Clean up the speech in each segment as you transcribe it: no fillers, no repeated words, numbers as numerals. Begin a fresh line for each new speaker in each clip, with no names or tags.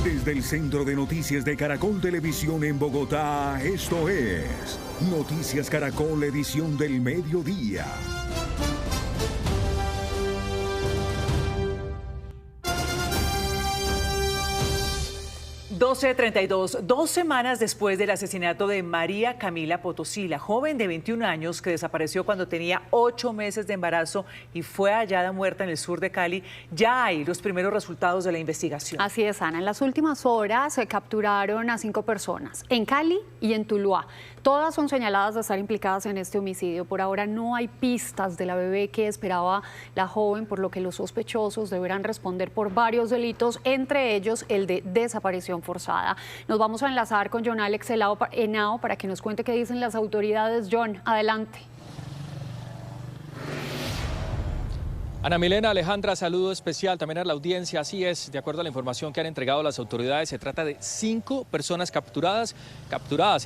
Desde el Centro de Noticias de Caracol Televisión en Bogotá, esto es Noticias Caracol, edición del mediodía.
12:32, 2 semanas después del asesinato de María Camila Potosí, la joven de 21 años que desapareció cuando tenía 8 meses de embarazo y fue hallada muerta en el sur de Cali, ya hay los primeros resultados de la investigación.
Así es, Ana. En las últimas horas se capturaron a 5 personas, en Cali y en Tuluá. Todas son señaladas de estar implicadas en este homicidio. Por ahora no hay pistas de la bebé que esperaba la joven, por lo que los sospechosos deberán responder por varios delitos, entre ellos el de desaparición forzada. Nos vamos a enlazar con John Alex Henao para que nos cuente qué dicen las autoridades. John, adelante.
Ana Milena, Alejandra, saludo especial también a la audiencia. Así es, de acuerdo a la información que han entregado las autoridades, se trata de 5 personas capturadas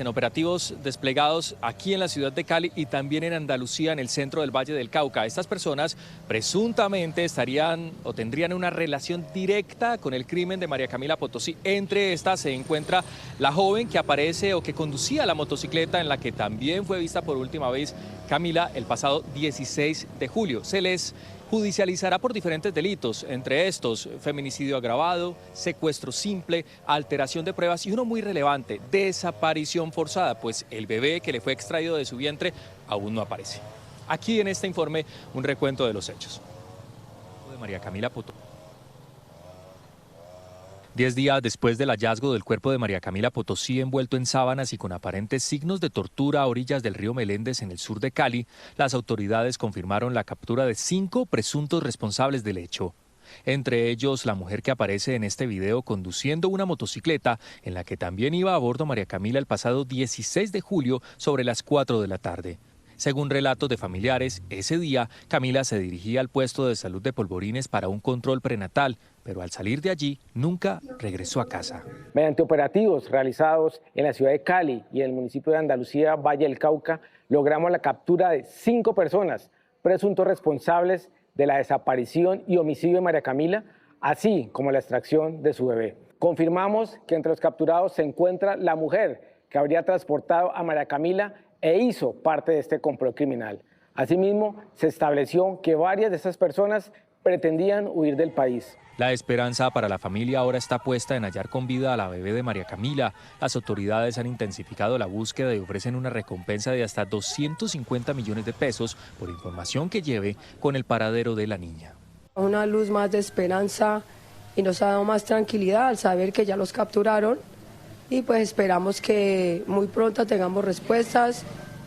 en operativos desplegados aquí en la ciudad de Cali y también en Andalucía, en el centro del Valle del Cauca. Estas personas presuntamente estarían o tendrían una relación directa con el crimen de María Camila Potosí. Entre estas se encuentra la joven que aparece o que conducía la motocicleta en la que también fue vista por última vez Camila el pasado 16 de julio. Se les judicializará por diferentes delitos, entre estos feminicidio agravado, secuestro simple, alteración de pruebas y uno muy relevante, desaparición forzada, pues el bebé que le fue extraído de su vientre aún no aparece. Aquí en este informe un recuento de los hechos. De María Camila Potosí. 10 días después del hallazgo del cuerpo de María Camila Potosí envuelto en sábanas y con aparentes signos de tortura a orillas del río Meléndez en el sur de Cali, las autoridades confirmaron la captura de 5 presuntos responsables del hecho. Entre ellos, la mujer que aparece en este video conduciendo una motocicleta en la que también iba a bordo María Camila el pasado 16 de julio sobre las 4 de la tarde. Según relatos de familiares, ese día Camila se dirigía al puesto de salud de Polvorines para un control prenatal, pero al salir de allí nunca regresó a casa.
Mediante operativos realizados en la ciudad de Cali y en el municipio de Andalucía, Valle del Cauca, logramos la captura de 5 personas, presuntos responsables de la desaparición y homicidio de María Camila, así como la extracción de su bebé. Confirmamos que entre los capturados se encuentra la mujer que habría transportado a María Camila e hizo parte de este complot criminal. Asimismo, se estableció que varias de estas personas pretendían huir del país.
La esperanza para la familia ahora está puesta en hallar con vida a la bebé de María Camila. Las autoridades han intensificado la búsqueda y ofrecen una recompensa de hasta 250 millones de pesos por información que lleve con el paradero de la niña.
Una luz más de esperanza y nos ha dado más tranquilidad al saber que ya los capturaron. Y pues esperamos que muy pronto tengamos respuestas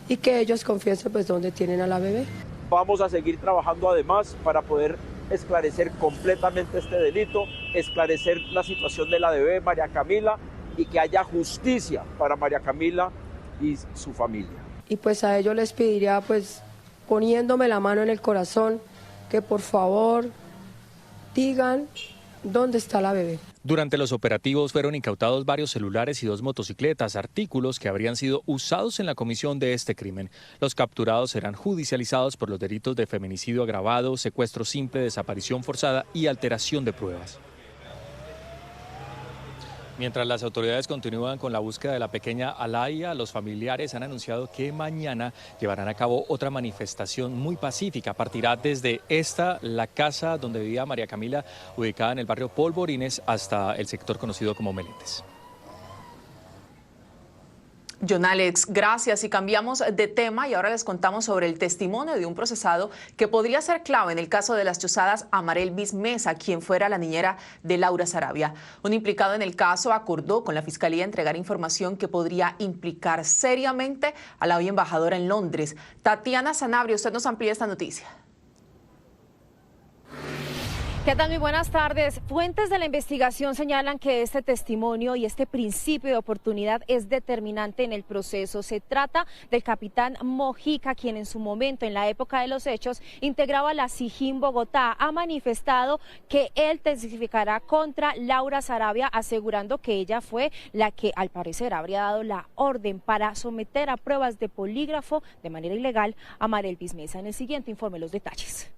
y que ellos confiesen pues dónde tienen a la bebé.
Vamos a seguir trabajando además para poder esclarecer completamente este delito, esclarecer la situación de la bebé María Camila y que haya justicia para María Camila y su familia.
Y pues a ellos les pediría pues poniéndome la mano en el corazón que por favor digan dónde está la bebé.
Durante los operativos fueron incautados varios celulares y 2 motocicletas, artículos que habrían sido usados en la comisión de este crimen. Los capturados serán judicializados por los delitos de feminicidio agravado, secuestro simple, desaparición forzada y alteración de pruebas. Mientras las autoridades continúan con la búsqueda de la pequeña Alaya, los familiares han anunciado que mañana llevarán a cabo otra manifestación muy pacífica. Partirá desde la casa donde vivía María Camila, ubicada en el barrio Polvorines, hasta el sector conocido como Meléndez.
John Alex, gracias. Y cambiamos de tema y ahora les contamos sobre el testimonio de un procesado que podría ser clave en el caso de las chozadas a Amarelvis Mesa, quien fuera la niñera de Laura Sarabia. Un implicado en el caso acordó con la Fiscalía entregar información que podría implicar seriamente a la hoy embajadora en Londres. Tatiana Sanabria, usted nos amplía esta noticia.
¿Qué tal? Muy buenas tardes. Fuentes de la investigación señalan que este testimonio y este principio de oportunidad es determinante en el proceso. Se trata del capitán Mojica, quien en su momento, en la época de los hechos, integraba la SIJIN Bogotá. Ha manifestado que él testificará contra Laura Sarabia, asegurando que ella fue la que, al parecer, habría dado la orden para someter a pruebas de polígrafo de manera ilegal a Amarelvis Mesa. En el siguiente informe los detalles.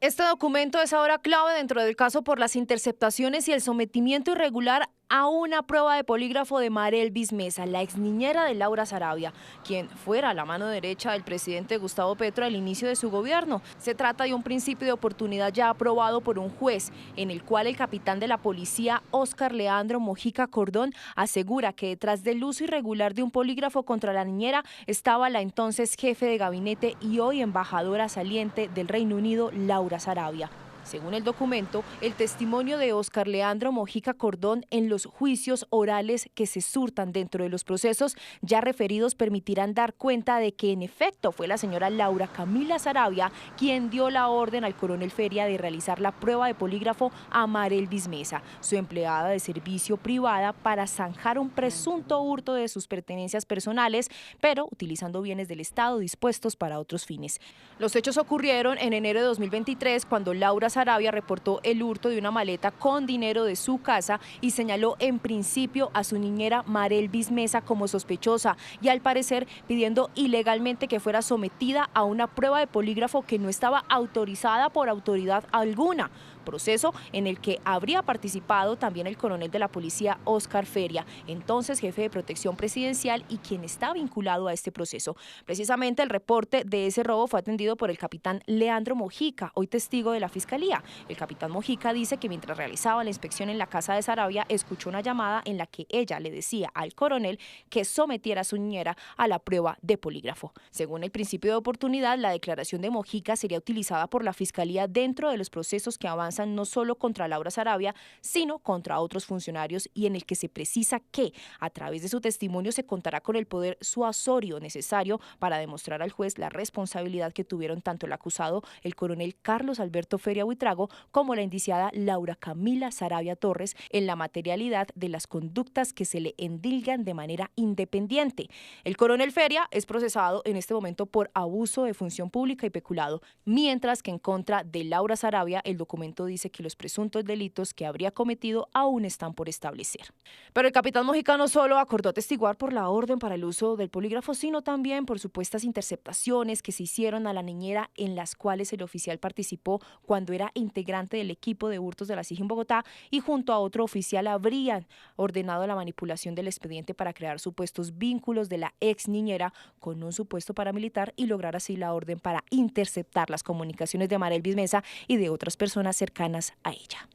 Este documento es ahora clave dentro del caso por las interceptaciones y el sometimiento irregular a una prueba de polígrafo de Marelvis Mesa, la exniñera de Laura Sarabia, quien fuera la mano derecha del presidente Gustavo Petro al inicio de su gobierno. Se trata de un principio de oportunidad ya aprobado por un juez, en el cual el capitán de la policía, Óscar Leandro Mojica Cordón, asegura que detrás del uso irregular de un polígrafo contra la niñera estaba la entonces jefe de gabinete y hoy embajadora saliente del Reino Unido, Laura Sarabia. Según el documento, el testimonio de Óscar Leandro Mojica Cordón en los juicios orales que se surtan dentro de los procesos ya referidos permitirán dar cuenta de que en efecto fue la señora Laura Camila Sarabia quien dio la orden al coronel Feria de realizar la prueba de polígrafo a Marelvis Mesa, su empleada de servicio privada, para zanjar un presunto hurto de sus pertenencias personales, pero utilizando bienes del Estado dispuestos para otros fines. Los hechos ocurrieron en enero de 2023 cuando Laura Sarabia reportó el hurto de una maleta con dinero de su casa y señaló en principio a su niñera Marelvis Mesa como sospechosa y al parecer pidiendo ilegalmente que fuera sometida a una prueba de polígrafo que no estaba autorizada por autoridad alguna. Proceso en el que habría participado también el coronel de la policía Óscar Feria, entonces jefe de protección presidencial y quien está vinculado a este proceso. Precisamente el reporte de ese robo fue atendido por el capitán Leandro Mojica, hoy testigo de la Fiscalía. El capitán Mojica dice que mientras realizaba la inspección en la casa de Sarabia, escuchó una llamada en la que ella le decía al coronel que sometiera a su niñera a la prueba de polígrafo. Según el principio de oportunidad, la declaración de Mojica sería utilizada por la Fiscalía dentro de los procesos que avanzan no solo contra Laura Sarabia, sino contra otros funcionarios y en el que se precisa que, a través de su testimonio, se contará con el poder suasorio necesario para demostrar al juez la responsabilidad que tuvieron tanto el acusado, el coronel Carlos Alberto Feria Buitrago, como la indiciada Laura Camila Sarabia Torres en la materialidad de las conductas que se le endilgan de manera independiente. El coronel Feria es procesado en este momento por abuso de función pública y peculado, mientras que en contra de Laura Sarabia el documento dice que los presuntos delitos que habría cometido aún están por establecer. Pero el capitán Mojica no solo acordó atestiguar por la orden para el uso del polígrafo, sino también por supuestas interceptaciones que se hicieron a la niñera en las cuales el oficial participó cuando era integrante del equipo de hurtos de la SIJIN Bogotá y junto a otro oficial habrían ordenado la manipulación del expediente para crear supuestos vínculos de la ex niñera con un supuesto paramilitar y lograr así la orden para interceptar las comunicaciones de Marelvis Mesa y de otras personas cercanas a ella.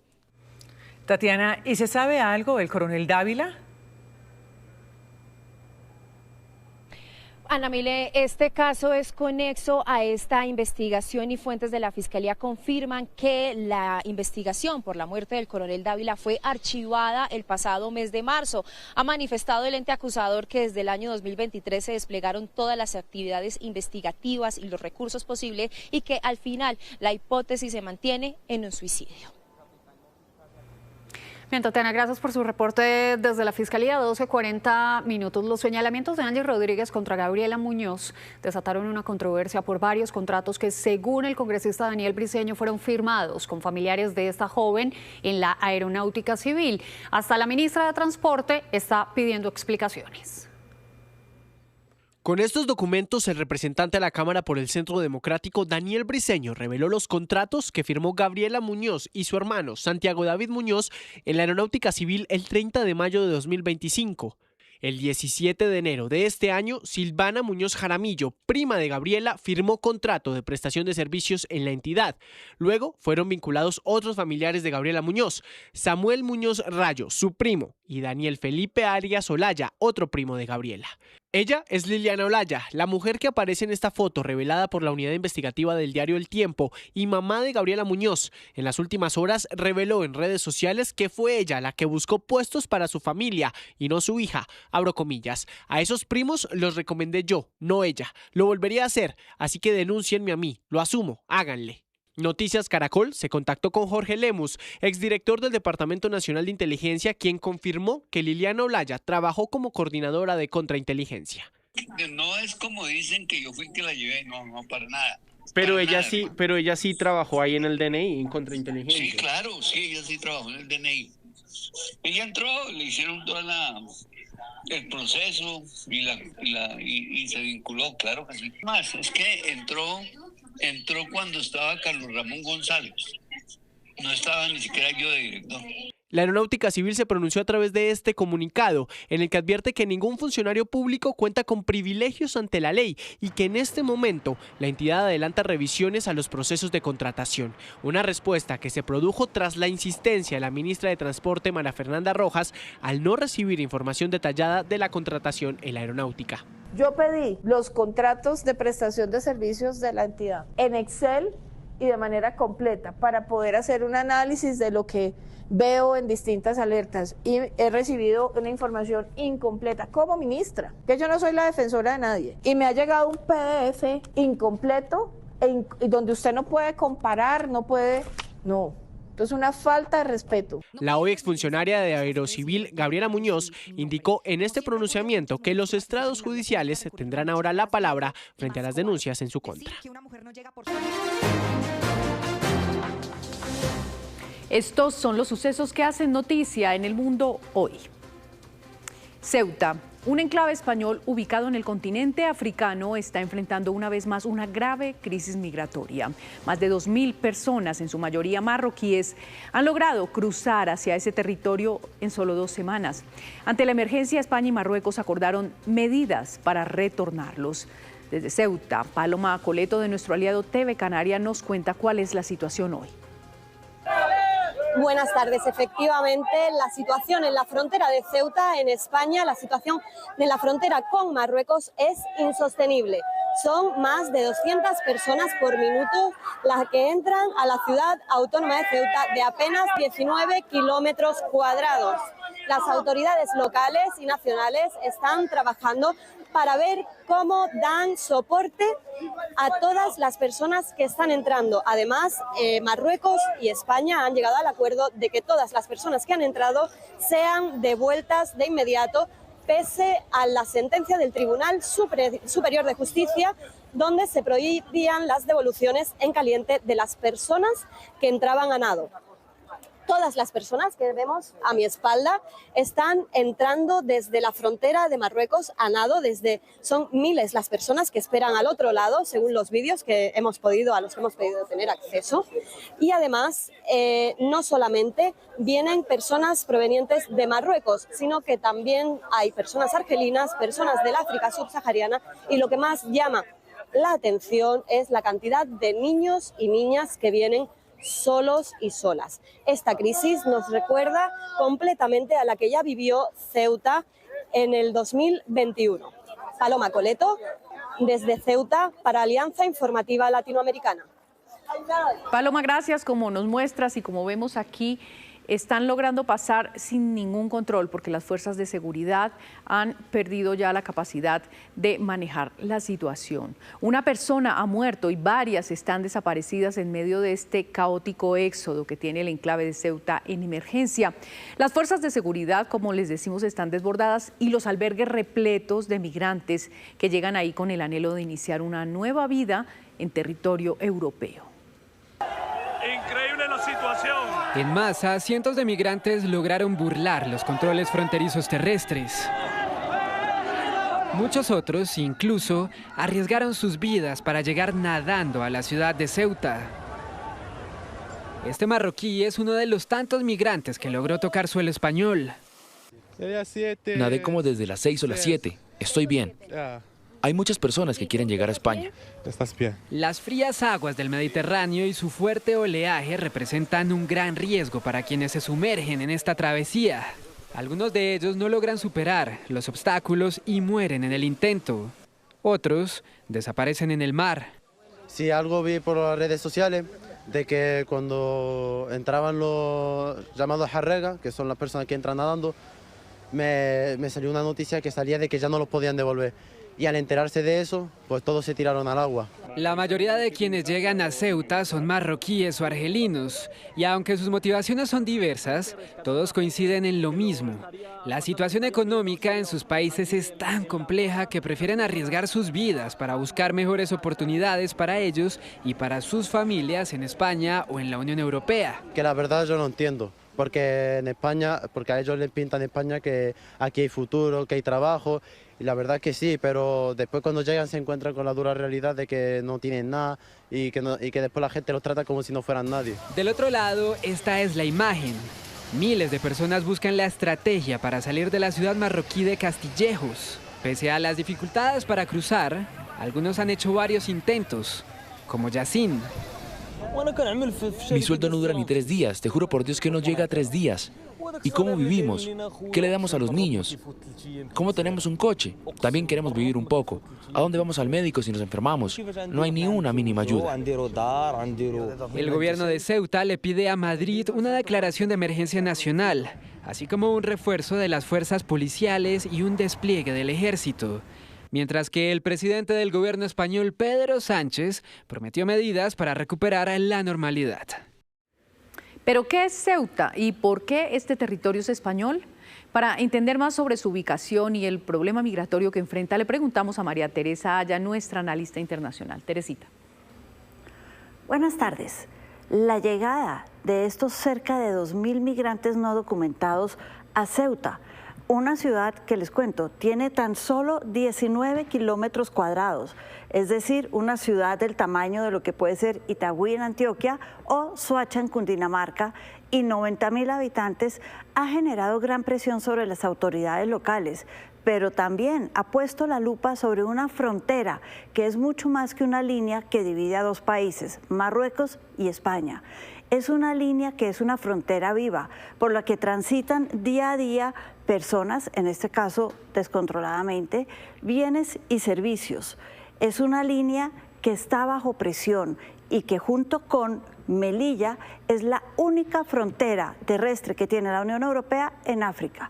Tatiana, ¿y se sabe algo del coronel Dávila?
Ana Milé, este caso es conexo a esta investigación y fuentes de la Fiscalía confirman que la investigación por la muerte del coronel Dávila fue archivada el pasado mes de marzo. Ha manifestado el ente acusador que desde el año 2023 se desplegaron todas las actividades investigativas y los recursos posibles y que al final la hipótesis se mantiene en un suicidio.
Bien, Tatiana, gracias por su reporte desde la Fiscalía. 12:40 minutos. Los señalamientos de Angie Rodríguez contra Gabriela Muñoz desataron una controversia por varios contratos que, según el congresista Daniel Briceño, fueron firmados con familiares de esta joven en la Aeronáutica Civil. Hasta la ministra de Transporte está pidiendo explicaciones.
Con estos documentos, el representante de la Cámara por el Centro Democrático, Daniel Briceño, reveló los contratos que firmó Gabriela Muñoz y su hermano, Santiago David Muñoz, en la Aeronáutica Civil el 30 de mayo de 2025. El 17 de enero de este año, Silvana Muñoz Jaramillo, prima de Gabriela, firmó contrato de prestación de servicios en la entidad. Luego fueron vinculados otros familiares de Gabriela Muñoz, Samuel Muñoz Rayo, su primo, y Daniel Felipe Arias Olaya, otro primo de Gabriela. Ella es Liliana Olaya, la mujer que aparece en esta foto revelada por la unidad investigativa del diario El Tiempo y mamá de Gabriela Muñoz. En las últimas horas reveló en redes sociales que fue ella la que buscó puestos para su familia y no su hija. Abro comillas. A esos primos los recomendé yo, no ella. Lo volvería a hacer, así que denúncienme a mí. Lo asumo, háganle. Noticias Caracol se contactó con Jorge Lemus, exdirector del Departamento Nacional de Inteligencia, quien confirmó que Liliana Olaya trabajó como coordinadora de contrainteligencia.
No es como dicen que yo fui el que la llevé, no, para nada.
Pero ella sí trabajó ahí en el DNI, en contrainteligencia.
Sí, claro, sí, ella sí trabajó en el DNI. Ella entró, le hicieron todo el proceso y se vinculó, claro que sí. Más, es que entró entró cuando estaba Carlos Ramón González. No estaba ni siquiera yo de director.
La Aeronáutica Civil se pronunció a través de este comunicado, en el que advierte que ningún funcionario público cuenta con privilegios ante la ley y que en este momento la entidad adelanta revisiones a los procesos de contratación. Una respuesta que se produjo tras la insistencia de la ministra de Transporte, María Fernanda Rojas, al no recibir información detallada de la contratación en la aeronáutica.
Yo pedí los contratos de prestación de servicios de la entidad en Excel y de manera completa para poder hacer un análisis de lo que veo en distintas alertas, y he recibido una información incompleta como ministra, que yo no soy la defensora de nadie, y me ha llegado un PDF incompleto donde usted no puede comparar, no. Entonces, una falta de respeto.
La hoy exfuncionaria de Aerocivil, Gabriela Muñoz, indicó en este pronunciamiento que los estrados judiciales tendrán ahora la palabra frente a las denuncias en su contra.
Estos son los sucesos que hacen noticia en el mundo hoy. Ceuta, un enclave español ubicado en el continente africano, está enfrentando una vez más una grave crisis migratoria. Más de 2.000 personas, en su mayoría marroquíes, han logrado cruzar hacia ese territorio en solo 2 semanas. Ante la emergencia, España y Marruecos acordaron medidas para retornarlos. Desde Ceuta, Paloma Coleto, de nuestro aliado TV Canaria, nos cuenta cuál es la situación hoy.
Buenas tardes. Efectivamente, la situación en la frontera de Ceuta, en España, la situación de la frontera con Marruecos es insostenible. Son más de 200 personas por minuto las que entran a la ciudad autónoma de Ceuta, de apenas 19 kilómetros cuadrados. Las autoridades locales y nacionales están trabajando para ver cómo dan soporte a todas las personas que están entrando. Además, Marruecos y España han llegado al acuerdo de que todas las personas que han entrado sean devueltas de inmediato, pese a la sentencia del Tribunal Superior de Justicia, donde se prohibían las devoluciones en caliente de las personas que entraban a nado. Todas las personas que vemos a mi espalda están entrando desde la frontera de Marruecos a nado. Son miles las personas que esperan al otro lado, según los vídeos a los que hemos podido tener acceso. Y además, no solamente vienen personas provenientes de Marruecos, sino que también hay personas argelinas, personas del África subsahariana, y lo que más llama la atención es la cantidad de niños y niñas que vienen solos y solas. Esta crisis nos recuerda completamente a la que ya vivió Ceuta en el 2021. Paloma Coleto, desde Ceuta, para Alianza Informativa Latinoamericana.
Paloma, gracias. Como nos muestras y como vemos aquí, están logrando pasar sin ningún control porque las fuerzas de seguridad han perdido ya la capacidad de manejar la situación. Una persona ha muerto y varias están desaparecidas en medio de este caótico éxodo que tiene el enclave de Ceuta en emergencia. Las fuerzas de seguridad, como les decimos, están desbordadas y los albergues repletos de migrantes que llegan ahí con el anhelo de iniciar una nueva vida en territorio europeo.
Increíble la situación.
En masa, cientos de migrantes lograron burlar los controles fronterizos terrestres. Muchos otros, incluso, arriesgaron sus vidas para llegar nadando a la ciudad de Ceuta. Este marroquí es uno de los tantos migrantes que logró tocar suelo español.
Nadé como desde las 6 o las 7. Estoy bien. Hay muchas personas que quieren llegar a España.
¿Estás bien? Las frías aguas del Mediterráneo y su fuerte oleaje representan un gran riesgo para quienes se sumergen en esta travesía. Algunos de ellos no logran superar los obstáculos y mueren en el intento. Otros desaparecen en el mar.
Sí, algo vi por las redes sociales de que cuando entraban los llamados jarrega, que son las personas que entran nadando, me salió una noticia que salía de que ya no los podían devolver. Y al enterarse de eso, pues todos se tiraron al agua.
La mayoría de quienes llegan a Ceuta son marroquíes o argelinos, y aunque sus motivaciones son diversas, todos coinciden en lo mismo. La situación económica en sus países es tan compleja que prefieren arriesgar sus vidas para buscar mejores oportunidades para ellos y para sus familias en España o en la Unión Europea.
Que la verdad yo no entiendo, porque en España, porque a ellos les pintan en España que aquí hay futuro, que hay trabajo, y la verdad que sí, pero después cuando llegan se encuentran con la dura realidad de que no tienen nada y que después la gente los trata como si no fueran nadie.
Del otro lado, esta es la imagen. Miles de personas buscan la estrategia para salir de la ciudad marroquí de Castillejos. Pese a las dificultades para cruzar, algunos han hecho varios intentos, como Yacine.
Mi sueldo no dura ni 3 días, te juro por Dios que no llega a 3 días. ¿Y cómo vivimos? ¿Qué le damos a los niños? ¿Cómo tenemos un coche? También queremos vivir un poco. ¿A dónde vamos al médico si nos enfermamos? No hay ni una mínima ayuda.
El gobierno de Ceuta le pide a Madrid una declaración de emergencia nacional, así como un refuerzo de las fuerzas policiales y un despliegue del ejército. Mientras que el presidente del gobierno español, Pedro Sánchez, prometió medidas para recuperar la normalidad.
¿Pero qué es Ceuta y por qué este territorio es español? Para entender más sobre su ubicación y el problema migratorio que enfrenta, le preguntamos a María Teresa Aya, nuestra analista internacional. Teresita.
Buenas tardes. La llegada de estos cerca de 2.000 migrantes no documentados a Ceuta, una ciudad que les cuento, tiene tan solo 19 kilómetros cuadrados, es decir, una ciudad del tamaño de lo que puede ser Itagüí en Antioquia o Soacha en Cundinamarca, y 90.000 habitantes, ha generado gran presión sobre las autoridades locales, pero también ha puesto la lupa sobre una frontera que es mucho más que una línea que divide a 2 países, Marruecos y España. Es una línea que es una frontera viva, por la que transitan día a día personas, en este caso descontroladamente, bienes y servicios. Es una línea que está bajo presión y que junto con Melilla es la única frontera terrestre que tiene la Unión Europea en África.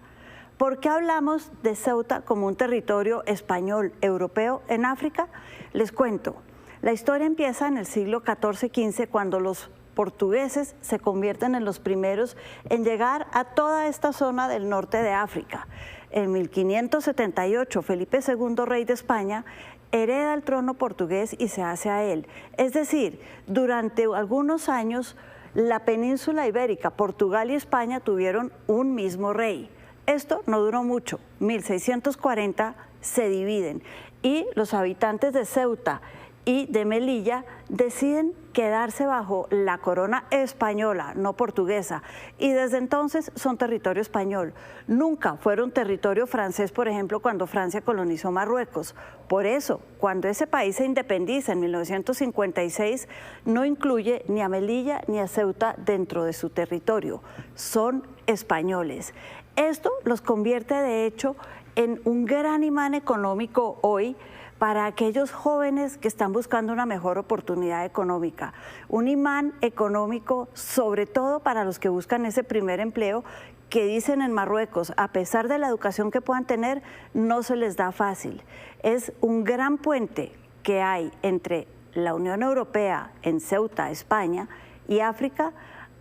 ¿Por qué hablamos de Ceuta como un territorio español europeo en África? Les cuento. La historia empieza en el siglo XIV-XV, cuando los portugueses se convierten en los primeros en llegar a toda esta zona del norte de África. En 1578, Felipe II, rey de España, hereda el trono portugués y se hace a él. Es decir, durante algunos años, la península ibérica, Portugal y España tuvieron un mismo rey. Esto no duró mucho. 1640 se dividen y los habitantes de Ceuta y de Melilla deciden quedarse bajo la corona española, no portuguesa, y desde entonces son territorio español. Nunca fueron territorio francés, por ejemplo, cuando Francia colonizó Marruecos. Por eso, cuando ese país se independiza en 1956, no incluye ni a Melilla ni a Ceuta dentro de su territorio. Son españoles. Esto los convierte, de hecho, en un gran imán económico hoy para aquellos jóvenes que están buscando una mejor oportunidad económica. Un imán económico sobre todo para los que buscan ese primer empleo, que dicen en Marruecos, a pesar de la educación que puedan tener, no se les da fácil. Es un gran puente que hay entre la Unión Europea en Ceuta, España, y África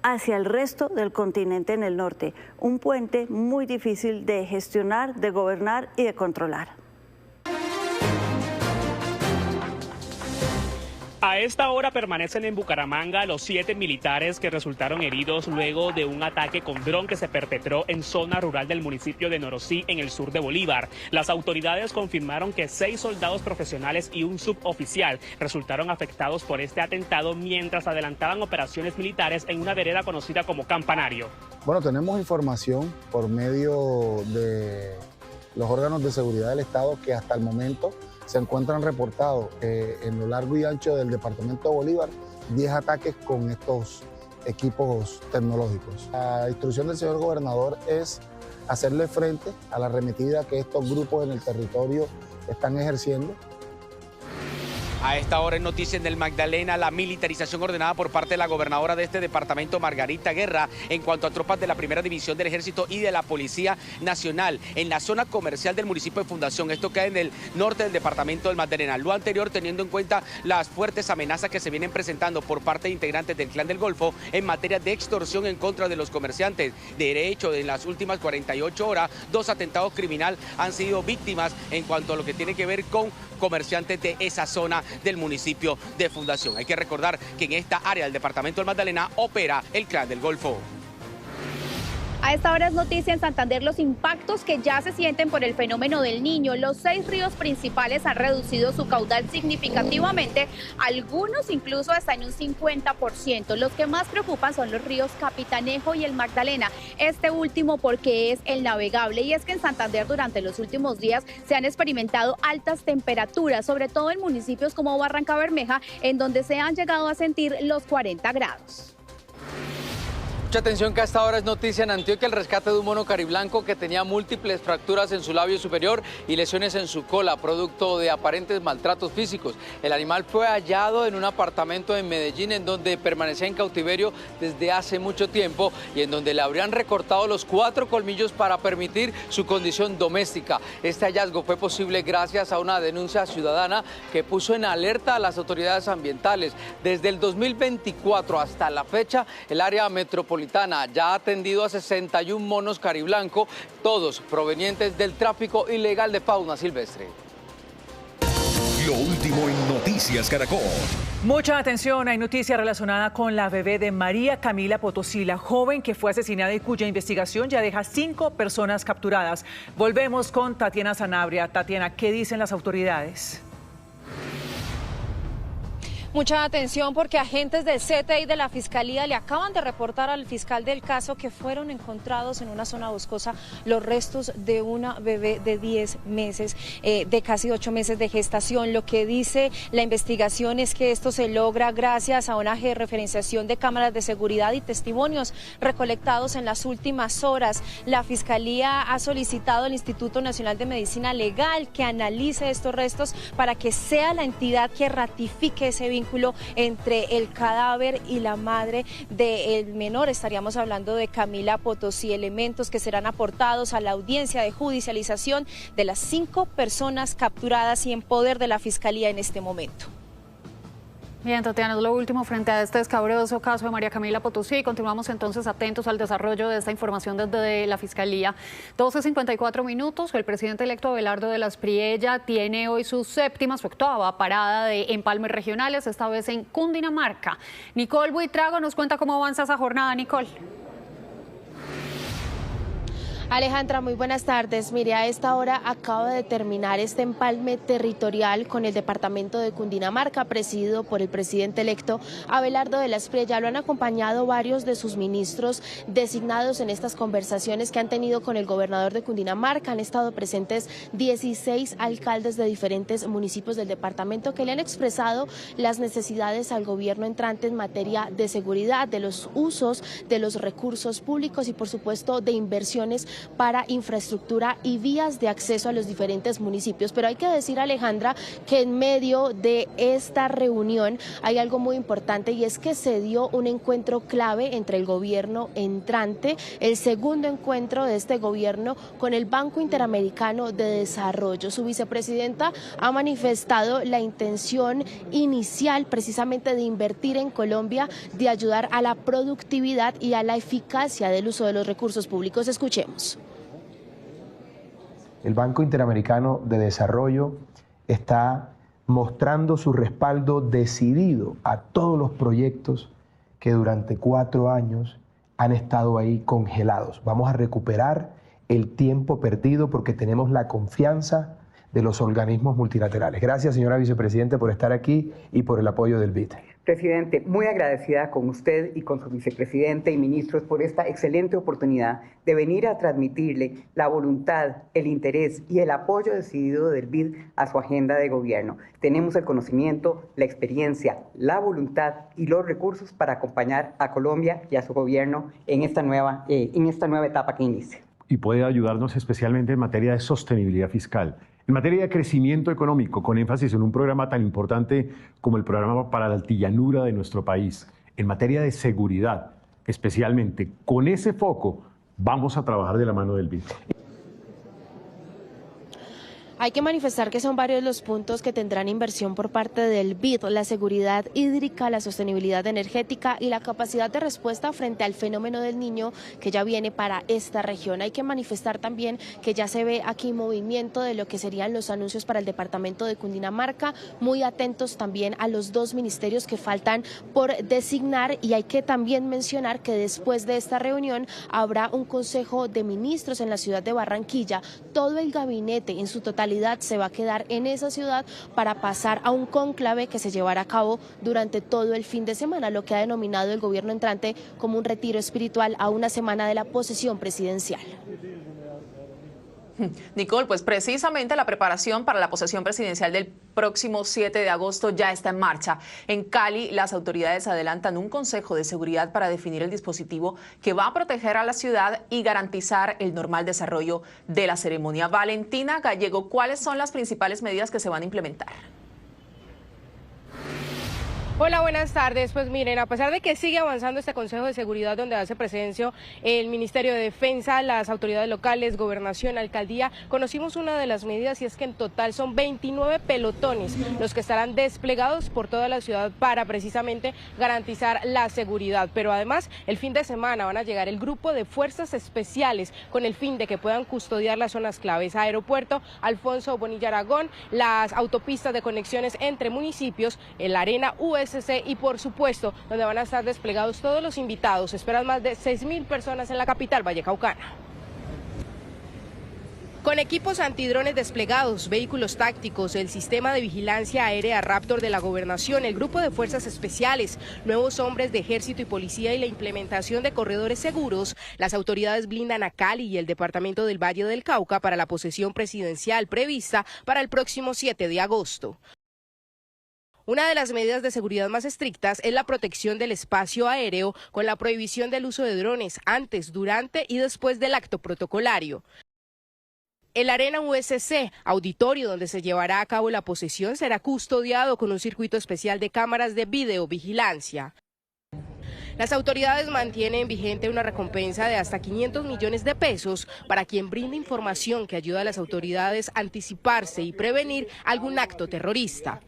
hacia el resto del continente en el norte. Un puente muy difícil de gestionar, de gobernar y de controlar.
A esta hora permanecen en Bucaramanga los 7 militares que resultaron heridos luego de un ataque con dron que se perpetró en zona rural del municipio de Norosí, en el sur de Bolívar. Las autoridades confirmaron que 6 soldados profesionales y un suboficial resultaron afectados por este atentado mientras adelantaban operaciones militares en una vereda conocida como Campanario.
Bueno, tenemos información por medio de los órganos de seguridad del Estado que hasta el momento se encuentran reportados en lo largo y ancho del departamento de Bolívar 10 ataques con estos equipos tecnológicos. La instrucción del señor gobernador es hacerle frente a la arremetida que estos grupos en el territorio están ejerciendo.
A esta hora en Noticias del Magdalena, la militarización ordenada por parte de la gobernadora de este departamento, Margarita Guerra, en cuanto a tropas de la Primera División del Ejército y de la Policía Nacional en la zona comercial del municipio de Fundación. Esto queda en el norte del departamento del Magdalena. Lo anterior teniendo en cuenta las fuertes amenazas que se vienen presentando por parte de integrantes del Clan del Golfo en materia de extorsión en contra de los comerciantes. De hecho, en las últimas 48 horas, 2 atentados criminales han sido víctimas en cuanto a lo que tiene que ver con comerciantes de esa zona del municipio de Fundación. Hay que recordar que en esta área del departamento del Magdalena opera el Clan del Golfo.
A esta hora es noticia en Santander los impactos que ya se sienten por el fenómeno del Niño. Los 6 ríos principales han reducido su caudal significativamente, algunos incluso hasta en un 50%. Los que más preocupan son los ríos Capitanejo y el Magdalena, este último porque es el navegable. Y es que en Santander durante los últimos días se han experimentado altas temperaturas, sobre todo en municipios como Barrancabermeja, en donde se han llegado a sentir los 40 grados.
Mucha atención que hasta ahora es noticia en Antioquia el rescate de un mono cariblanco que tenía múltiples fracturas en su labio superior y lesiones en su cola, producto de aparentes maltratos físicos. El animal fue hallado en un apartamento en Medellín en donde permanecía en cautiverio desde hace mucho tiempo y en donde le habrían recortado los 4 colmillos para permitir su condición doméstica. Este hallazgo fue posible gracias a una denuncia ciudadana que puso en alerta a las autoridades ambientales. Desde el 2024 hasta la fecha, el área metropolitana ya ha atendido a 61 monos cariblanco, todos provenientes del tráfico ilegal de fauna silvestre.
Lo último en Noticias Caracol.
Mucha atención, hay noticia relacionada con la bebé de María Camila Potosí, la joven que fue asesinada y cuya investigación ya deja 5 personas capturadas. Volvemos con Tatiana Sanabria. Tatiana, ¿qué dicen las autoridades?
Mucha atención porque agentes del CTI de la Fiscalía le acaban de reportar al fiscal del caso que fueron encontrados en una zona boscosa los restos de una bebé de 10 meses, de casi 8 meses de gestación. Lo que dice la investigación es que esto se logra gracias a una georreferenciación de cámaras de seguridad y testimonios recolectados en las últimas horas. La Fiscalía ha solicitado al Instituto Nacional de Medicina Legal que analice estos restos para que sea la entidad que ratifique ese vínculo entre el cadáver y la madre del menor. Estaríamos hablando de Camila Potosí, elementos que serán aportados a la audiencia de judicialización de las 5 personas capturadas y en poder de la Fiscalía en este momento.
Bien, Tatiana, es lo último frente a este escabroso caso de María Camila Potosí. Continuamos entonces atentos al desarrollo de esta información desde la Fiscalía. 12:54 minutos. El presidente electo Abelardo de las Priella tiene hoy su 8ª parada de empalmes regionales, esta vez en Cundinamarca. Nicole Buitrago nos cuenta cómo avanza esa jornada. Nicole.
Alejandra, muy buenas tardes. Mire, a esta hora acaba de terminar este empalme territorial con el departamento de Cundinamarca, presidido por el presidente electo Abelardo de las Priella. Lo han acompañado varios de sus ministros designados en estas conversaciones que han tenido con el gobernador de Cundinamarca. Han estado presentes 16 alcaldes de diferentes municipios del departamento que le han expresado las necesidades al gobierno entrante en materia de seguridad, de los usos de los recursos públicos y, por supuesto, de inversiones para infraestructura y vías de acceso a los diferentes municipios. Pero hay que decir, Alejandra, que en medio de esta reunión hay algo muy importante y es que se dio un encuentro clave entre el gobierno entrante, el segundo encuentro de este gobierno con el Banco Interamericano de Desarrollo. Su vicepresidenta ha manifestado la intención inicial precisamente de invertir en Colombia, de ayudar a la productividad y a la eficacia del uso de los recursos públicos. Escuchemos.
El Banco Interamericano de Desarrollo está mostrando su respaldo decidido a todos los proyectos que durante 4 años han estado ahí congelados. Vamos a recuperar el tiempo perdido porque tenemos la confianza de los organismos multilaterales. Gracias, señora vicepresidenta, por estar aquí y por el apoyo del BID.
Presidente, muy agradecida con usted y con su vicepresidente y ministros por esta excelente oportunidad de venir a transmitirle la voluntad, el interés y el apoyo decidido del BID a su agenda de gobierno. Tenemos el conocimiento, la experiencia, la voluntad y los recursos para acompañar a Colombia y a su gobierno en esta nueva etapa que inicia.
Y puede ayudarnos especialmente en materia de sostenibilidad fiscal. En materia de crecimiento económico, con énfasis en un programa tan importante como el programa para la altillanura de nuestro país. En materia de seguridad, especialmente, con ese foco, vamos a trabajar de la mano del BID.
Hay que manifestar que son varios los puntos que tendrán inversión por parte del BID, la seguridad hídrica, la sostenibilidad energética y la capacidad de respuesta frente al fenómeno del Niño que ya viene para esta región. Hay que manifestar también que ya se ve aquí movimiento de lo que serían los anuncios para el departamento de Cundinamarca, muy atentos también a los 2 ministerios que faltan por designar, y hay que también mencionar que después de esta reunión habrá un consejo de ministros en la ciudad de Barranquilla. Todo el gabinete en su totalidad se va a quedar en esa ciudad para pasar a un cónclave que se llevará a cabo durante todo el fin de semana, lo que ha denominado el gobierno entrante como un retiro espiritual a una semana de la posesión presidencial.
Nicole, pues precisamente la preparación para la posesión presidencial del próximo 7 de agosto ya está en marcha. En Cali, las autoridades adelantan un consejo de seguridad para definir el dispositivo que va a proteger a la ciudad y garantizar el normal desarrollo de la ceremonia. Valentina Gallego, ¿cuáles son las principales medidas que se van a implementar?
Hola, buenas tardes. Pues miren, a pesar de que sigue avanzando este Consejo de Seguridad donde hace presencia el Ministerio de Defensa, las autoridades locales, Gobernación, Alcaldía, conocimos una de las medidas y es que en total son 29 pelotones los que estarán desplegados por toda la ciudad para precisamente garantizar la seguridad. Pero además, el fin de semana van a llegar el grupo de fuerzas especiales con el fin de que puedan custodiar las zonas claves: Aeropuerto Alfonso Bonilla Aragón, las autopistas de conexiones entre municipios, el Arena USC y por supuesto donde van a estar desplegados todos los invitados. Esperan más de 6.000 personas en la capital vallecaucana. Con equipos antidrones desplegados, vehículos tácticos, el sistema de vigilancia aérea Raptor de la Gobernación, el grupo de fuerzas especiales, nuevos hombres de ejército y policía y la implementación de corredores seguros, las autoridades blindan a Cali y el departamento del Valle del Cauca para la posesión presidencial prevista para el próximo 7 de agosto. Una de las medidas de seguridad más estrictas es la protección del espacio aéreo con la prohibición del uso de drones antes, durante y después del acto protocolario. El Arena USC, auditorio donde se llevará a cabo la posesión, será custodiado con un circuito especial de cámaras de videovigilancia. Las autoridades mantienen vigente una recompensa de hasta 500 millones de pesos para quien brinde información que ayuda a las autoridades a anticiparse y prevenir algún acto terrorista.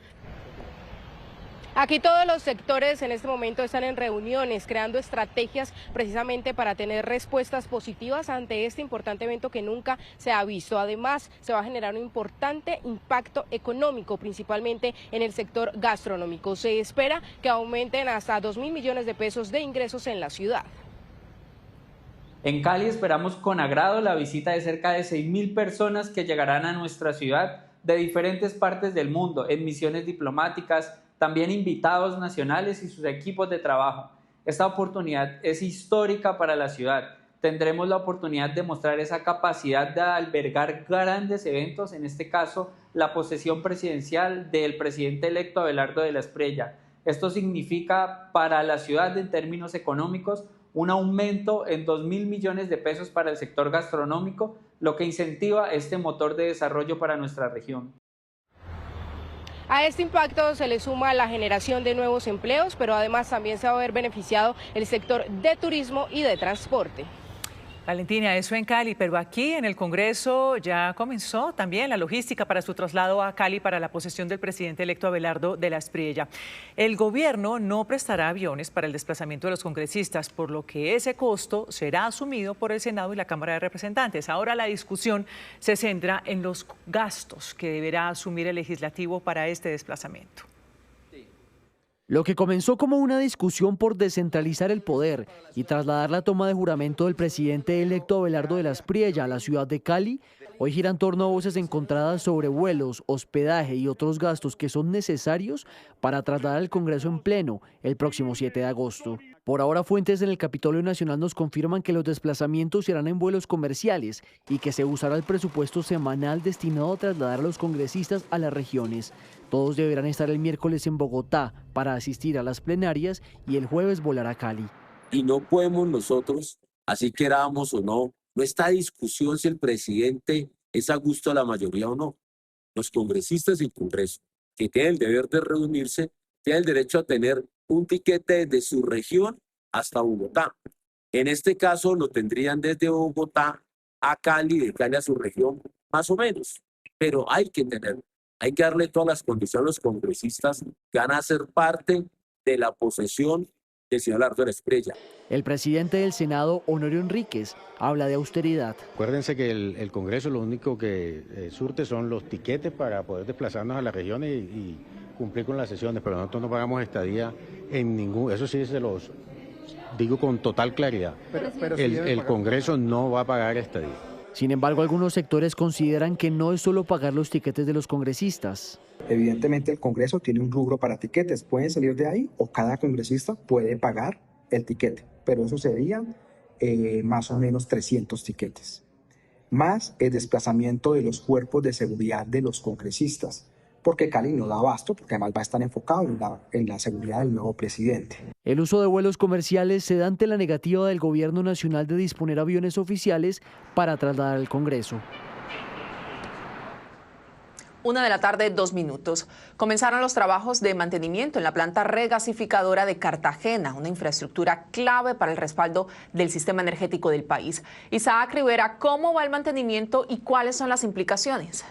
Aquí todos los sectores en este momento están en reuniones, creando estrategias precisamente para tener respuestas positivas ante este importante evento que nunca se ha visto. Además, se va a generar un importante impacto económico, principalmente en el sector gastronómico. Se espera que aumenten hasta 2.000 millones de pesos de ingresos en la ciudad.
En Cali esperamos con agrado la visita de cerca de 6.000 personas que llegarán a nuestra ciudad de diferentes partes del mundo en misiones diplomáticas, también invitados nacionales y sus equipos de trabajo. Esta oportunidad es histórica para la ciudad. Tendremos la oportunidad de mostrar esa capacidad de albergar grandes eventos, en este caso la posesión presidencial del presidente electo Abelardo de la Espriella. Esto significa para la ciudad en términos económicos un aumento en 2.000 millones de pesos para el sector gastronómico, lo que incentiva este motor de desarrollo para nuestra región.
A este impacto se le suma la generación de nuevos empleos, pero además también se va a ver beneficiado el sector de turismo y de transporte.
Valentina, eso en Cali, pero aquí en el Congreso ya comenzó también la logística para su traslado a Cali para la posesión del presidente electo Abelardo de la Espriella. El gobierno no prestará aviones para el desplazamiento de los congresistas, por lo que ese costo será asumido por el Senado y la Cámara de Representantes. Ahora la discusión se centra en los gastos que deberá asumir el legislativo para este desplazamiento.
Lo que comenzó como una discusión por descentralizar el poder y trasladar la toma de juramento del presidente electo Abelardo de la Espriella a la ciudad de Cali, hoy gira en torno a voces encontradas sobre vuelos, hospedaje y otros gastos que son necesarios para trasladar al Congreso en pleno el próximo 7 de agosto. Por ahora, fuentes en el Capitolio Nacional nos confirman que los desplazamientos serán en vuelos comerciales y que se usará el presupuesto semanal destinado a trasladar a los congresistas a las regiones. Todos deberán estar el miércoles en Bogotá para asistir a las plenarias y el jueves volar a Cali.
Y no podemos nosotros, así queramos o no está discusión si el presidente es a gusto de la mayoría o no. Los congresistas y el Congreso, que tienen el deber de reunirse, tienen el derecho a tener un tiquete desde su región hasta Bogotá. En este caso lo tendrían desde Bogotá a Cali, de Cali a su región, más o menos. pero hay que darle todas las condiciones a los congresistas que van a ser parte de la posesión del señor Abelardo Espriella.
El presidente del Senado, Honorio Enríquez, habla de austeridad.
Acuérdense que el Congreso lo único que surte son los tiquetes para poder desplazarnos a las regiones y cumplir con las sesiones, pero nosotros no pagamos estadía en ningún, eso sí se los digo con total claridad. Pero el Congreso no va a pagar estadía.
Sin embargo, algunos sectores consideran que no es solo pagar los tiquetes de los congresistas.
Evidentemente el Congreso tiene un rubro para tiquetes, pueden salir de ahí o cada congresista puede pagar el tiquete, pero eso serían más o menos 300 tiquetes, más el desplazamiento de los cuerpos de seguridad de los congresistas, porque Cali no da abasto, porque además va a estar enfocado en la seguridad del nuevo presidente.
El uso de vuelos comerciales se da ante la negativa del Gobierno Nacional de disponer aviones oficiales para trasladar al Congreso.
1:02 p.m. Comenzaron los trabajos de mantenimiento en la planta regasificadora de Cartagena, una infraestructura clave para el respaldo del sistema energético del país. Isaac Rivera, ¿cómo va el mantenimiento y cuáles son las implicaciones?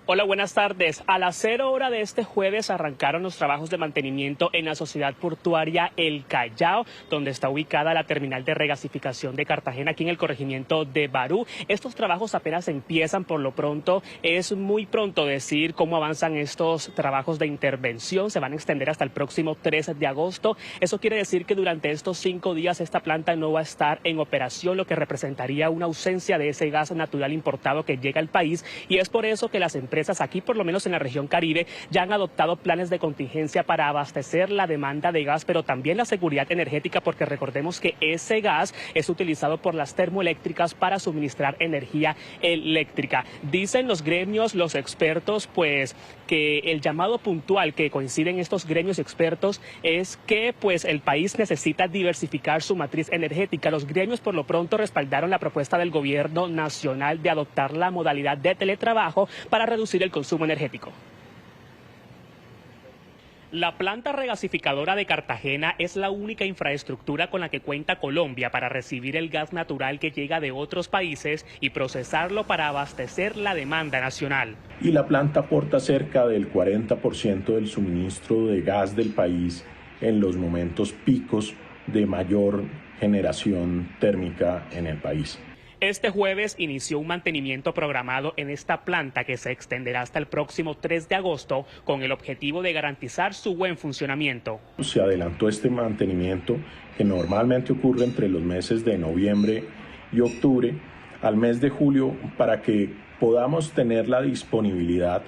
Hola, buenas tardes. A las 0 horas de este jueves arrancaron los trabajos de mantenimiento en la sociedad portuaria El Callao, donde está ubicada la terminal de regasificación de Cartagena, aquí en el corregimiento de Barú. Estos trabajos apenas empiezan por lo pronto. Es muy pronto decir cómo avanzan estos trabajos de intervención. Se van a extender hasta el próximo 13 de agosto. Eso quiere decir que durante estos 5 días esta planta no va a estar en operación, lo que representaría una ausencia de ese gas natural importado que llega al país. Y es por eso que las empresas aquí, por lo menos en la región Caribe, ya han adoptado planes de contingencia para abastecer la demanda de gas, pero también la seguridad energética, porque recordemos que ese gas es utilizado por las termoeléctricas para suministrar energía eléctrica. Dicen los gremios, los expertos, pues que el llamado puntual que coinciden estos gremios expertos es que pues el país necesita diversificar su matriz energética. Los gremios por lo pronto respaldaron la propuesta del gobierno nacional de adoptar la modalidad de teletrabajo para reducir el consumo energético. La planta regasificadora de Cartagena es la única infraestructura con la que cuenta Colombia para recibir el gas natural que llega de otros países y procesarlo para abastecer la demanda nacional.
Y la planta aporta cerca del 40% del suministro de gas del país en los momentos picos de mayor generación térmica en el país.
Este jueves inició un mantenimiento programado en esta planta que se extenderá hasta el próximo 3 de agosto con el objetivo de garantizar su buen funcionamiento.
Se adelantó este mantenimiento que normalmente ocurre entre los meses de noviembre y octubre al mes de julio para que podamos tener la disponibilidad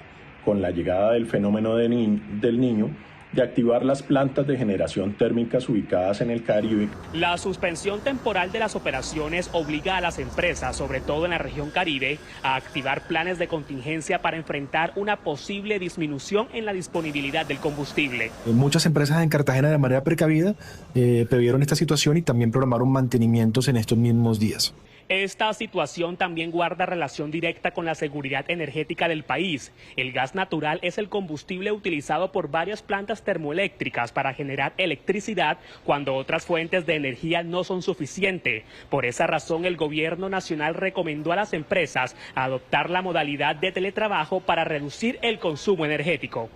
con la llegada del fenómeno del Niño de activar las plantas de generación térmicas ubicadas en el Caribe.
La suspensión temporal de las operaciones obliga a las empresas, sobre todo en la región Caribe, a activar planes de contingencia para enfrentar una posible disminución en la disponibilidad del combustible.
Muchas empresas en Cartagena de manera precavida previeron esta situación y también programaron mantenimientos en estos mismos días.
Esta situación también guarda relación directa con la seguridad energética del país. El gas natural es el combustible utilizado por varias plantas termoeléctricas para generar electricidad cuando otras fuentes de energía no son suficientes. Por esa razón, el gobierno nacional recomendó a las empresas adoptar la modalidad de teletrabajo para reducir el consumo energético.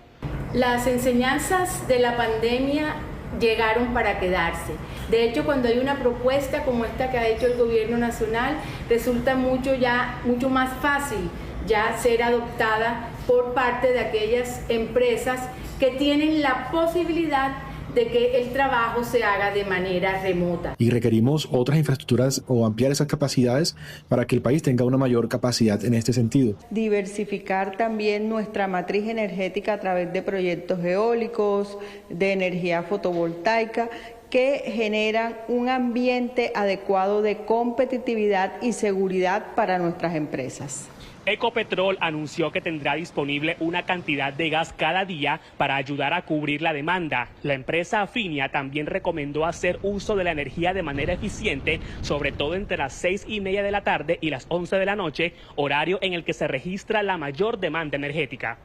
Las enseñanzas de la pandemia llegaron para quedarse. De hecho, cuando hay una propuesta como esta que ha hecho el gobierno nacional, resulta mucho más fácil ya ser adoptada por parte de aquellas empresas que tienen la posibilidad de que el trabajo se haga de manera remota.
Y requerimos otras infraestructuras o ampliar esas capacidades para que el país tenga una mayor capacidad en este sentido.
Diversificar también nuestra matriz energética a través de proyectos eólicos, de energía fotovoltaica, que generan un ambiente adecuado de competitividad y seguridad para nuestras empresas.
Ecopetrol anunció que tendrá disponible una cantidad de gas cada día para ayudar a cubrir la demanda. La empresa Afinia también recomendó hacer uso de la energía de manera eficiente, sobre todo entre las 6:30 de la tarde y las 11 de la noche, horario en el que se registra la mayor demanda energética.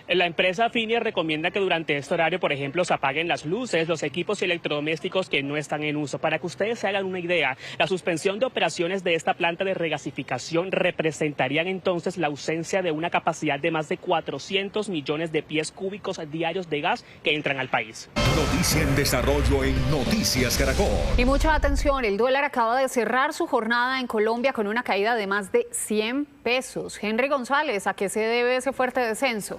La empresa Finier recomienda que durante este horario, por ejemplo, se apaguen las luces, los equipos electrodomésticos que no están en uso. Para que ustedes se hagan una idea, la suspensión de operaciones de esta planta de regasificación representarían entonces la ausencia de una capacidad de más de 400 millones de pies cúbicos diarios de gas que entran al país.
Noticia en desarrollo en Noticias Caracol.
Y mucha atención, el dólar acaba de cerrar su jornada en Colombia con una caída de más de 100 pesos. Henry González, ¿a qué se debe ese fuerte descenso?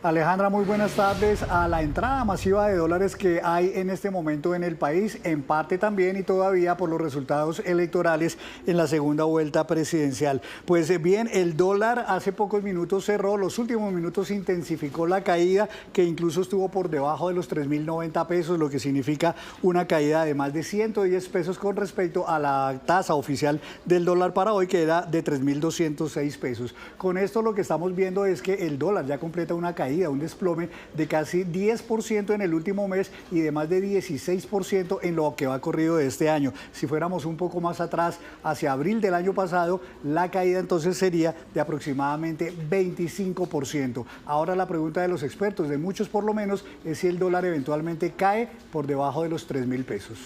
Alejandra, muy buenas tardes. A la entrada masiva de dólares que hay en este momento en el país, en parte también y todavía por los resultados electorales en la segunda vuelta presidencial. Pues bien, el dólar hace pocos minutos cerró, los últimos minutos intensificó la caída, que incluso estuvo por debajo de los 3.090 pesos, lo que significa una caída de más de 110 pesos con respecto a la tasa oficial del dólar para hoy, que era de 3.206 pesos. Con esto lo que estamos viendo es que el dólar ya completa una caída, un desplome de casi 10% en el último mes y de más de 16% en lo que va corrido de este año. Si fuéramos un poco más atrás, hacia abril del año pasado, la caída entonces sería de aproximadamente 25%. Ahora la pregunta de los expertos, de muchos por lo menos, es si el dólar eventualmente cae por debajo de los 3.000 pesos.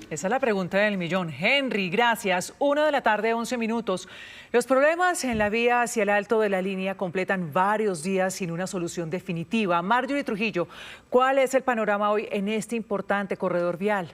Esa es la pregunta del millón. Henry, gracias. 1 de la tarde, 11 minutos. Los problemas en la vía hacia el alto de la línea completan varios días sin una solución definitiva. Marjorie Trujillo, ¿cuál es el panorama hoy en este importante corredor vial?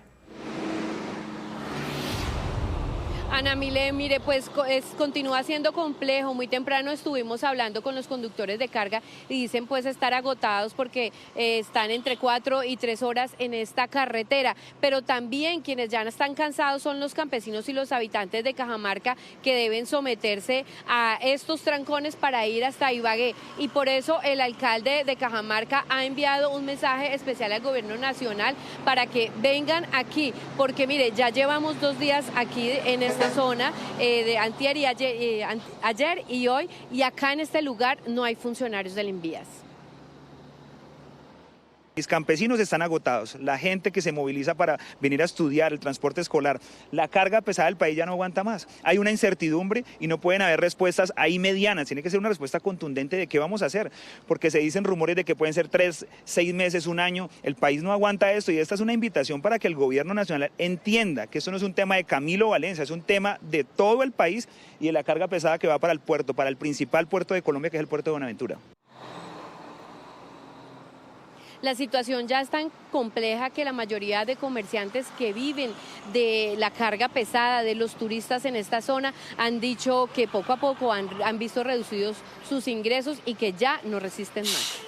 Ana Milé, mire, pues continúa siendo complejo. Muy temprano estuvimos hablando con los conductores de carga y dicen pues estar agotados porque están entre 4 y 3 horas en esta carretera. Pero también quienes ya están cansados son los campesinos y los habitantes de Cajamarca, que deben someterse a estos trancones para ir hasta Ibagué. Y por eso el alcalde de Cajamarca ha enviado un mensaje especial al gobierno nacional para que vengan aquí, porque mire, ya llevamos 2 días aquí en esta zona, de antier y ayer y hoy, y acá en este lugar no hay funcionarios del Invías.
Mis campesinos están agotados, la gente que se moviliza para venir a estudiar, el transporte escolar, la carga pesada del país ya no aguanta más. Hay una incertidumbre y no pueden haber respuestas ahí medianas, tiene que ser una respuesta contundente de qué vamos a hacer, porque se dicen rumores de que pueden ser 3, 6 meses, 1 año, el país no aguanta esto, y esta es una invitación para que el gobierno nacional entienda que esto no es un tema de Camilo Valencia, es un tema de todo el país y de la carga pesada que va para el puerto, para el principal puerto de Colombia, que es el puerto de Buenaventura.
La situación ya es tan compleja que la mayoría de comerciantes que viven de la carga pesada, de los turistas en esta zona, han dicho que poco a poco han visto reducidos sus ingresos y que ya no resisten más.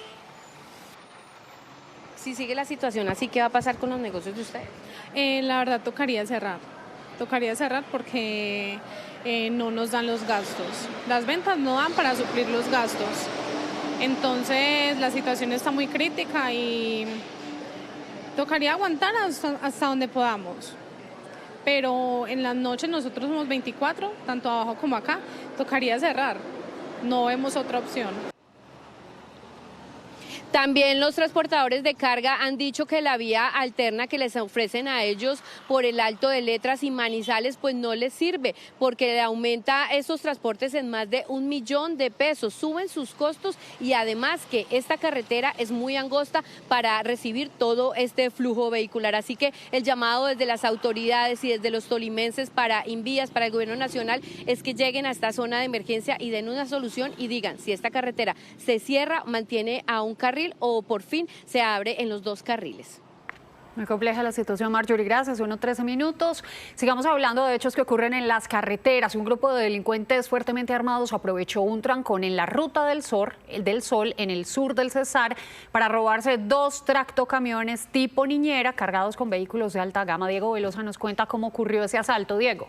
Si sigue la situación así, ¿qué va a pasar con los negocios de ustedes?
La verdad tocaría cerrar porque no nos dan los gastos. Las ventas no dan para suplir los gastos. Entonces la situación está muy crítica y tocaría aguantar hasta donde podamos. Pero en las noches nosotros somos 24, tanto abajo como acá, tocaría cerrar. No vemos otra opción.
También los transportadores de carga han dicho que la vía alterna que les ofrecen a ellos por el Alto de Letras y Manizales pues no les sirve, porque le aumenta esos transportes en más de 1 millón de pesos, suben sus costos y además que esta carretera es muy angosta para recibir todo este flujo vehicular. Así que el llamado desde las autoridades y desde los tolimenses para Invías, para el gobierno nacional, es que lleguen a esta zona de emergencia y den una solución y digan si esta carretera se cierra, mantiene a un carril o por fin se abre en los 2 carriles.
Muy compleja la situación, Marjorie, gracias. 13 minutos. Sigamos hablando de hechos que ocurren en las carreteras. Un grupo de delincuentes fuertemente armados aprovechó un trancón en la Ruta del Sol en el sur del Cesar para robarse 2 tractocamiones tipo niñera cargados con vehículos de alta gama. Diego Velosa nos cuenta cómo ocurrió ese asalto. Diego.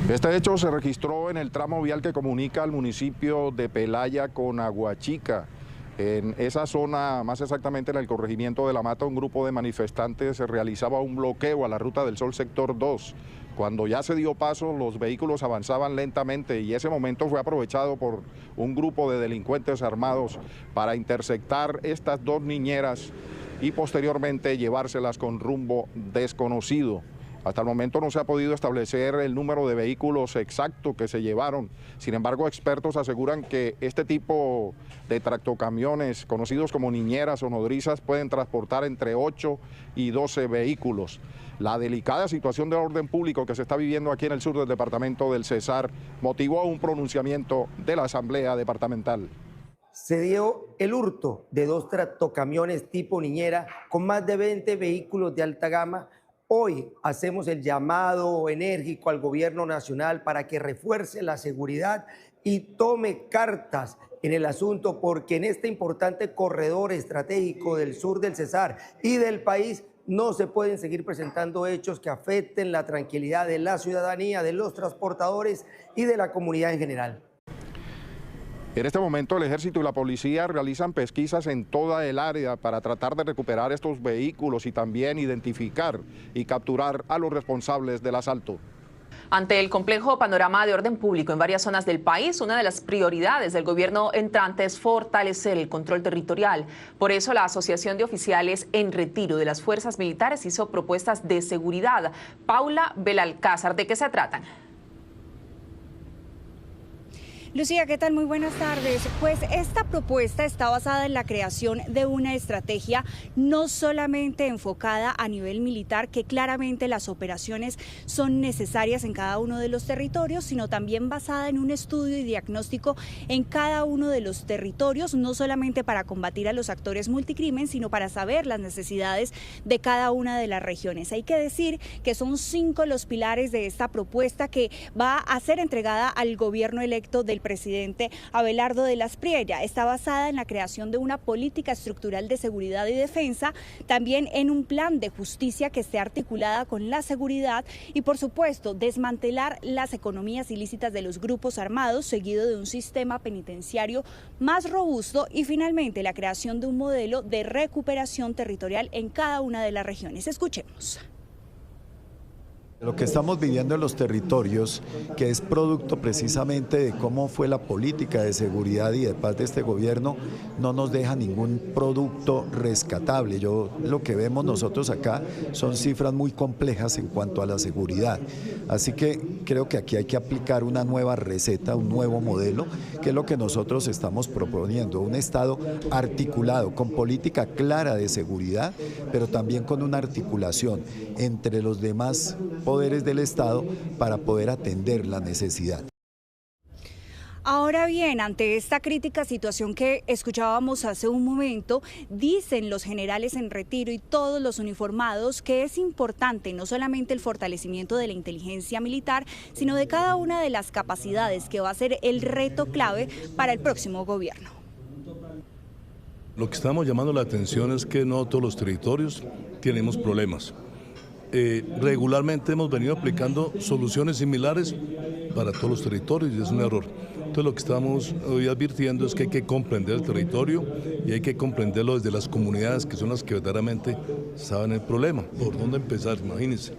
Este hecho se registró en el tramo vial que comunica al municipio de Pelaya con Aguachica. En esa zona, más exactamente en el corregimiento de La Mata, un grupo de manifestantes realizaba un bloqueo a la Ruta del Sol sector 2. Cuando ya se dio paso, los vehículos avanzaban lentamente y ese momento fue aprovechado por un grupo de delincuentes armados para interceptar estas 2 niñeras y posteriormente llevárselas con rumbo desconocido. Hasta el momento no se ha podido establecer el número de vehículos exacto que se llevaron. Sin embargo, expertos aseguran que este tipo de tractocamiones, conocidos como niñeras o nodrizas, pueden transportar entre 8 y 12 vehículos. La delicada situación de orden público que se está viviendo aquí en el sur del departamento del Cesar motivó un pronunciamiento de la Asamblea Departamental.
Se dio el hurto de 2 tractocamiones tipo niñera con más de 20 vehículos de alta gama. Hoy hacemos el llamado enérgico al gobierno nacional para que refuerce la seguridad y tome cartas en el asunto, porque en este importante corredor estratégico del sur del Cesar y del país no se pueden seguir presentando hechos que afecten la tranquilidad de la ciudadanía, de los transportadores y de la comunidad en general.
En este momento el Ejército y la Policía realizan pesquisas en toda el área para tratar de recuperar estos vehículos y también identificar y capturar a los responsables del asalto.
Ante el complejo panorama de orden público en varias zonas del país, una de las prioridades del gobierno entrante es fortalecer el control territorial. Por eso la Asociación de Oficiales en Retiro de las Fuerzas Militares hizo propuestas de seguridad. Paula Belalcázar, ¿de qué se tratan?
Lucía, ¿qué tal? Muy buenas tardes. Pues esta propuesta está basada en la creación de una estrategia no solamente enfocada a nivel militar, que claramente las operaciones son necesarias en cada uno de los territorios, sino también basada en un estudio y diagnóstico en cada uno de los territorios, no solamente para combatir a los actores multicrimen, sino para saber las necesidades de cada una de las regiones. Hay que decir que son 5 los pilares de esta propuesta que va a ser entregada al gobierno electo del presidente Abelardo de las Priella. Está basada en la creación de una política estructural de seguridad y defensa, también en un plan de justicia que esté articulada con la seguridad y, por supuesto, desmantelar las economías ilícitas de los grupos armados, seguido de un sistema penitenciario más robusto y, finalmente, la creación de un modelo de recuperación territorial en cada una de las regiones. Escuchemos.
Lo que estamos viviendo en los territorios, que es producto precisamente de cómo fue la política de seguridad y de paz de este gobierno, no nos deja ningún producto rescatable. Lo que vemos nosotros acá son cifras muy complejas en cuanto a la seguridad. Así que creo que aquí hay que aplicar una nueva receta, un nuevo modelo, que es lo que nosotros estamos proponiendo. Un Estado articulado, con política clara de seguridad, pero también con una articulación entre los demás poderes del Estado para poder atender la necesidad.
Ahora bien, ante esta crítica situación que escuchábamos hace un momento, dicen los generales en retiro y todos los uniformados que es importante no solamente el fortalecimiento de la inteligencia militar, sino de cada una de las capacidades, que va a ser el reto clave para el próximo gobierno.
Lo que estamos llamando la atención es que no todos los territorios tenemos problemas. Regularmente hemos venido aplicando soluciones similares para todos los territorios y es un error. Entonces lo que estamos hoy advirtiendo es que hay que comprender el territorio y hay que comprenderlo desde las comunidades, que son las que verdaderamente saben el problema. ¿Por dónde empezar? Imagínense.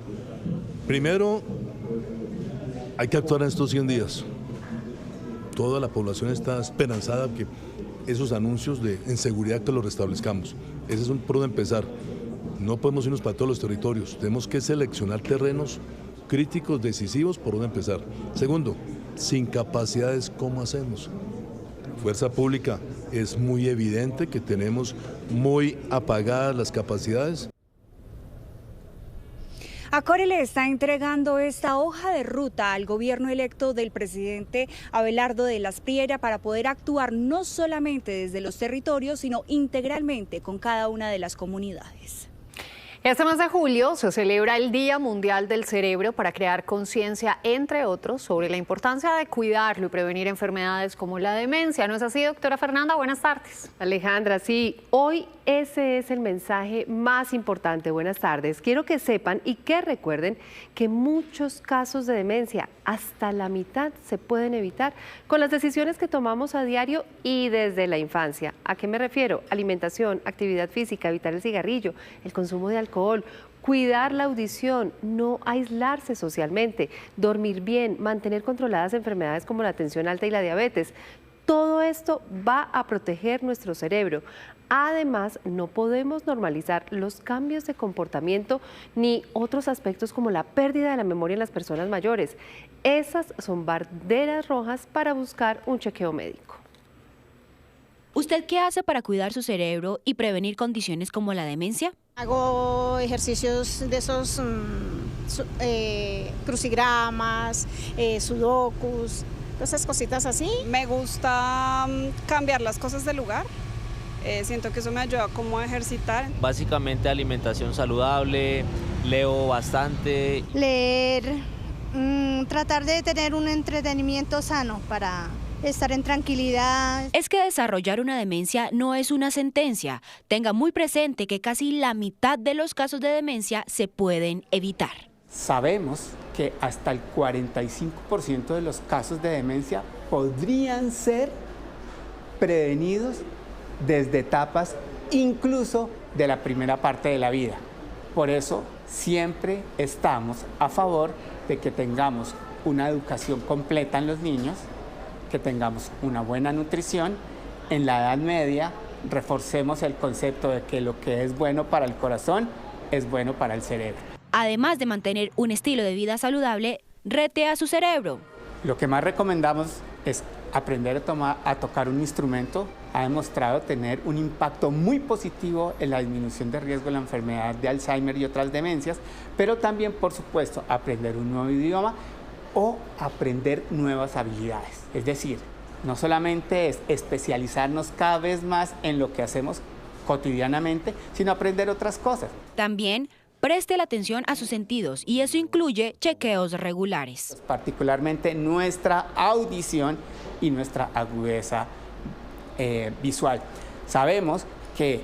Primero, hay que actuar en estos 100 días. Toda la población está esperanzada que esos anuncios de inseguridad que los restablezcamos. Ese es un por donde empezar. No podemos irnos para todos los territorios, tenemos que seleccionar terrenos críticos, decisivos, por donde empezar. Segundo, sin capacidades, ¿cómo hacemos? Fuerza pública, es muy evidente que tenemos muy apagadas las capacidades.
Acore le está entregando esta hoja de ruta al gobierno electo del presidente Abelardo de las Priella para poder actuar no solamente desde los territorios, sino integralmente con cada una de las comunidades.
Este mes de julio se celebra el Día Mundial del Cerebro para crear conciencia, entre otros, sobre la importancia de cuidarlo y prevenir enfermedades como la demencia. ¿No es así, doctora Fernanda? Buenas tardes.
Alejandra, sí, hoy ese es el mensaje más importante. Buenas tardes. Quiero que sepan y que recuerden que muchos casos de demencia, hasta la mitad, se pueden evitar con las decisiones que tomamos a diario y desde la infancia. ¿A qué me refiero? Alimentación, actividad física, evitar el cigarrillo, el consumo de alcohol, cuidar la audición, no aislarse socialmente, dormir bien, mantener controladas enfermedades como la tensión alta y la diabetes. Todo esto va a proteger nuestro cerebro. Además, no podemos normalizar los cambios de comportamiento ni otros aspectos como la pérdida de la memoria en las personas mayores. Esas son banderas rojas para buscar un chequeo médico.
¿Usted qué hace para cuidar su cerebro y prevenir condiciones como la demencia?
Hago ejercicios de esos crucigramas, sudokus, esas cositas así.
Me gusta cambiar las cosas de lugar. Siento que eso me ayuda como a ejercitar.
Básicamente alimentación saludable, leo bastante.
Leer, tratar de tener un entretenimiento sano para estar en tranquilidad.
Es que desarrollar una demencia no es una sentencia. Tenga muy presente que casi la mitad de los casos de demencia se pueden evitar.
Sabemos que hasta el 45% de los casos de demencia podrían ser prevenidos desde etapas incluso de la primera parte de la vida. Por eso siempre estamos a favor de que tengamos una educación completa en los niños, que tengamos una buena nutrición. En la Edad Media reforcemos el concepto de que lo que es bueno para el corazón es bueno para el cerebro.
Además de mantener un estilo de vida saludable, rete a su cerebro.
Lo que más recomendamos es aprender a tocar un instrumento. Ha demostrado tener un impacto muy positivo en la disminución de riesgo de la enfermedad de Alzheimer y otras demencias, pero también, por supuesto, aprender un nuevo idioma o aprender nuevas habilidades. Es decir, no solamente es especializarnos cada vez más en lo que hacemos cotidianamente, sino aprender otras cosas.
También preste la atención a sus sentidos y eso incluye chequeos regulares.
Particularmente nuestra audición y nuestra agudeza visual. Sabemos que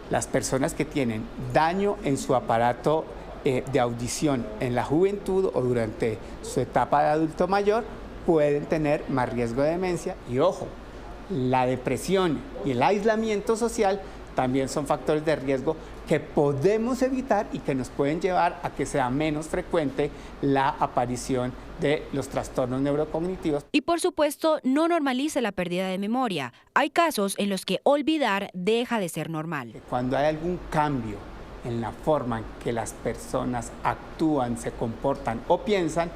las personas que tienen daño en su aparato de audición en la juventud o durante su etapa de adulto mayor pueden tener más riesgo de demencia. Y ojo, la depresión y el aislamiento social también son factores de riesgo que podemos evitar y que nos pueden llevar a que sea menos frecuente la aparición de los trastornos neurocognitivos.
Y por supuesto, no normalice la pérdida de memoria. Hay casos en los que olvidar deja de ser normal.
Cuando hay algún cambio en la forma en que las personas actúan, se comportan o piensan,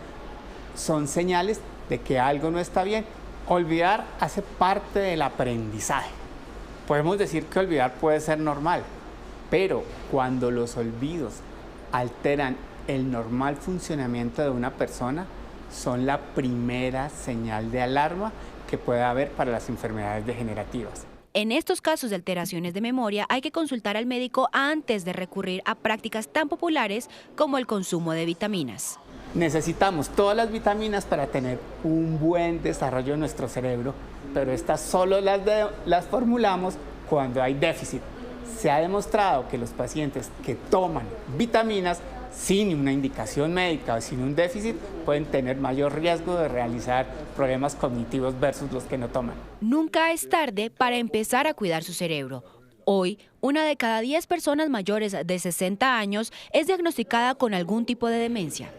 son señales de que algo no está bien. Olvidar hace parte del aprendizaje. Podemos decir que olvidar puede ser normal, pero cuando los olvidos alteran el normal funcionamiento de una persona, son la primera señal de alarma que puede haber para las enfermedades degenerativas.
En estos casos de alteraciones de memoria hay que consultar al médico antes de recurrir a prácticas tan populares como el consumo de vitaminas.
Necesitamos todas las vitaminas para tener un buen desarrollo de nuestro cerebro, pero estas solo las formulamos cuando hay déficit. Se ha demostrado que los pacientes que toman vitaminas sin una indicación médica o sin un déficit pueden tener mayor riesgo de realizar problemas cognitivos versus los que no toman.
Nunca es tarde para empezar a cuidar su cerebro. Hoy, 1 de cada 10 personas mayores de 60 años es diagnosticada con algún tipo de demencia.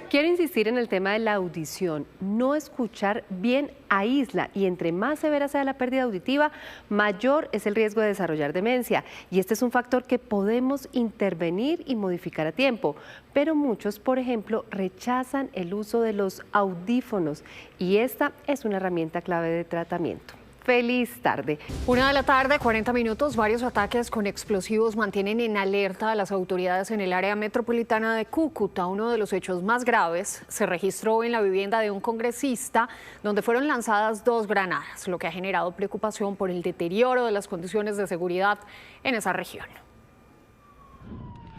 Quiero insistir en el tema de la audición. No escuchar bien aísla y entre más severa sea la pérdida auditiva, mayor es el riesgo de desarrollar demencia. Y este es un factor que podemos intervenir y modificar a tiempo. Pero muchos, por ejemplo, rechazan el uso de los audífonos y esta es una herramienta clave de tratamiento. Feliz tarde.
1:40 p.m. Varios ataques con explosivos mantienen en alerta a las autoridades en el área metropolitana de Cúcuta. Uno de los hechos más graves se registró en la vivienda de un congresista, donde fueron lanzadas 2 granadas, lo que ha generado preocupación por el deterioro de las condiciones de seguridad en esa región.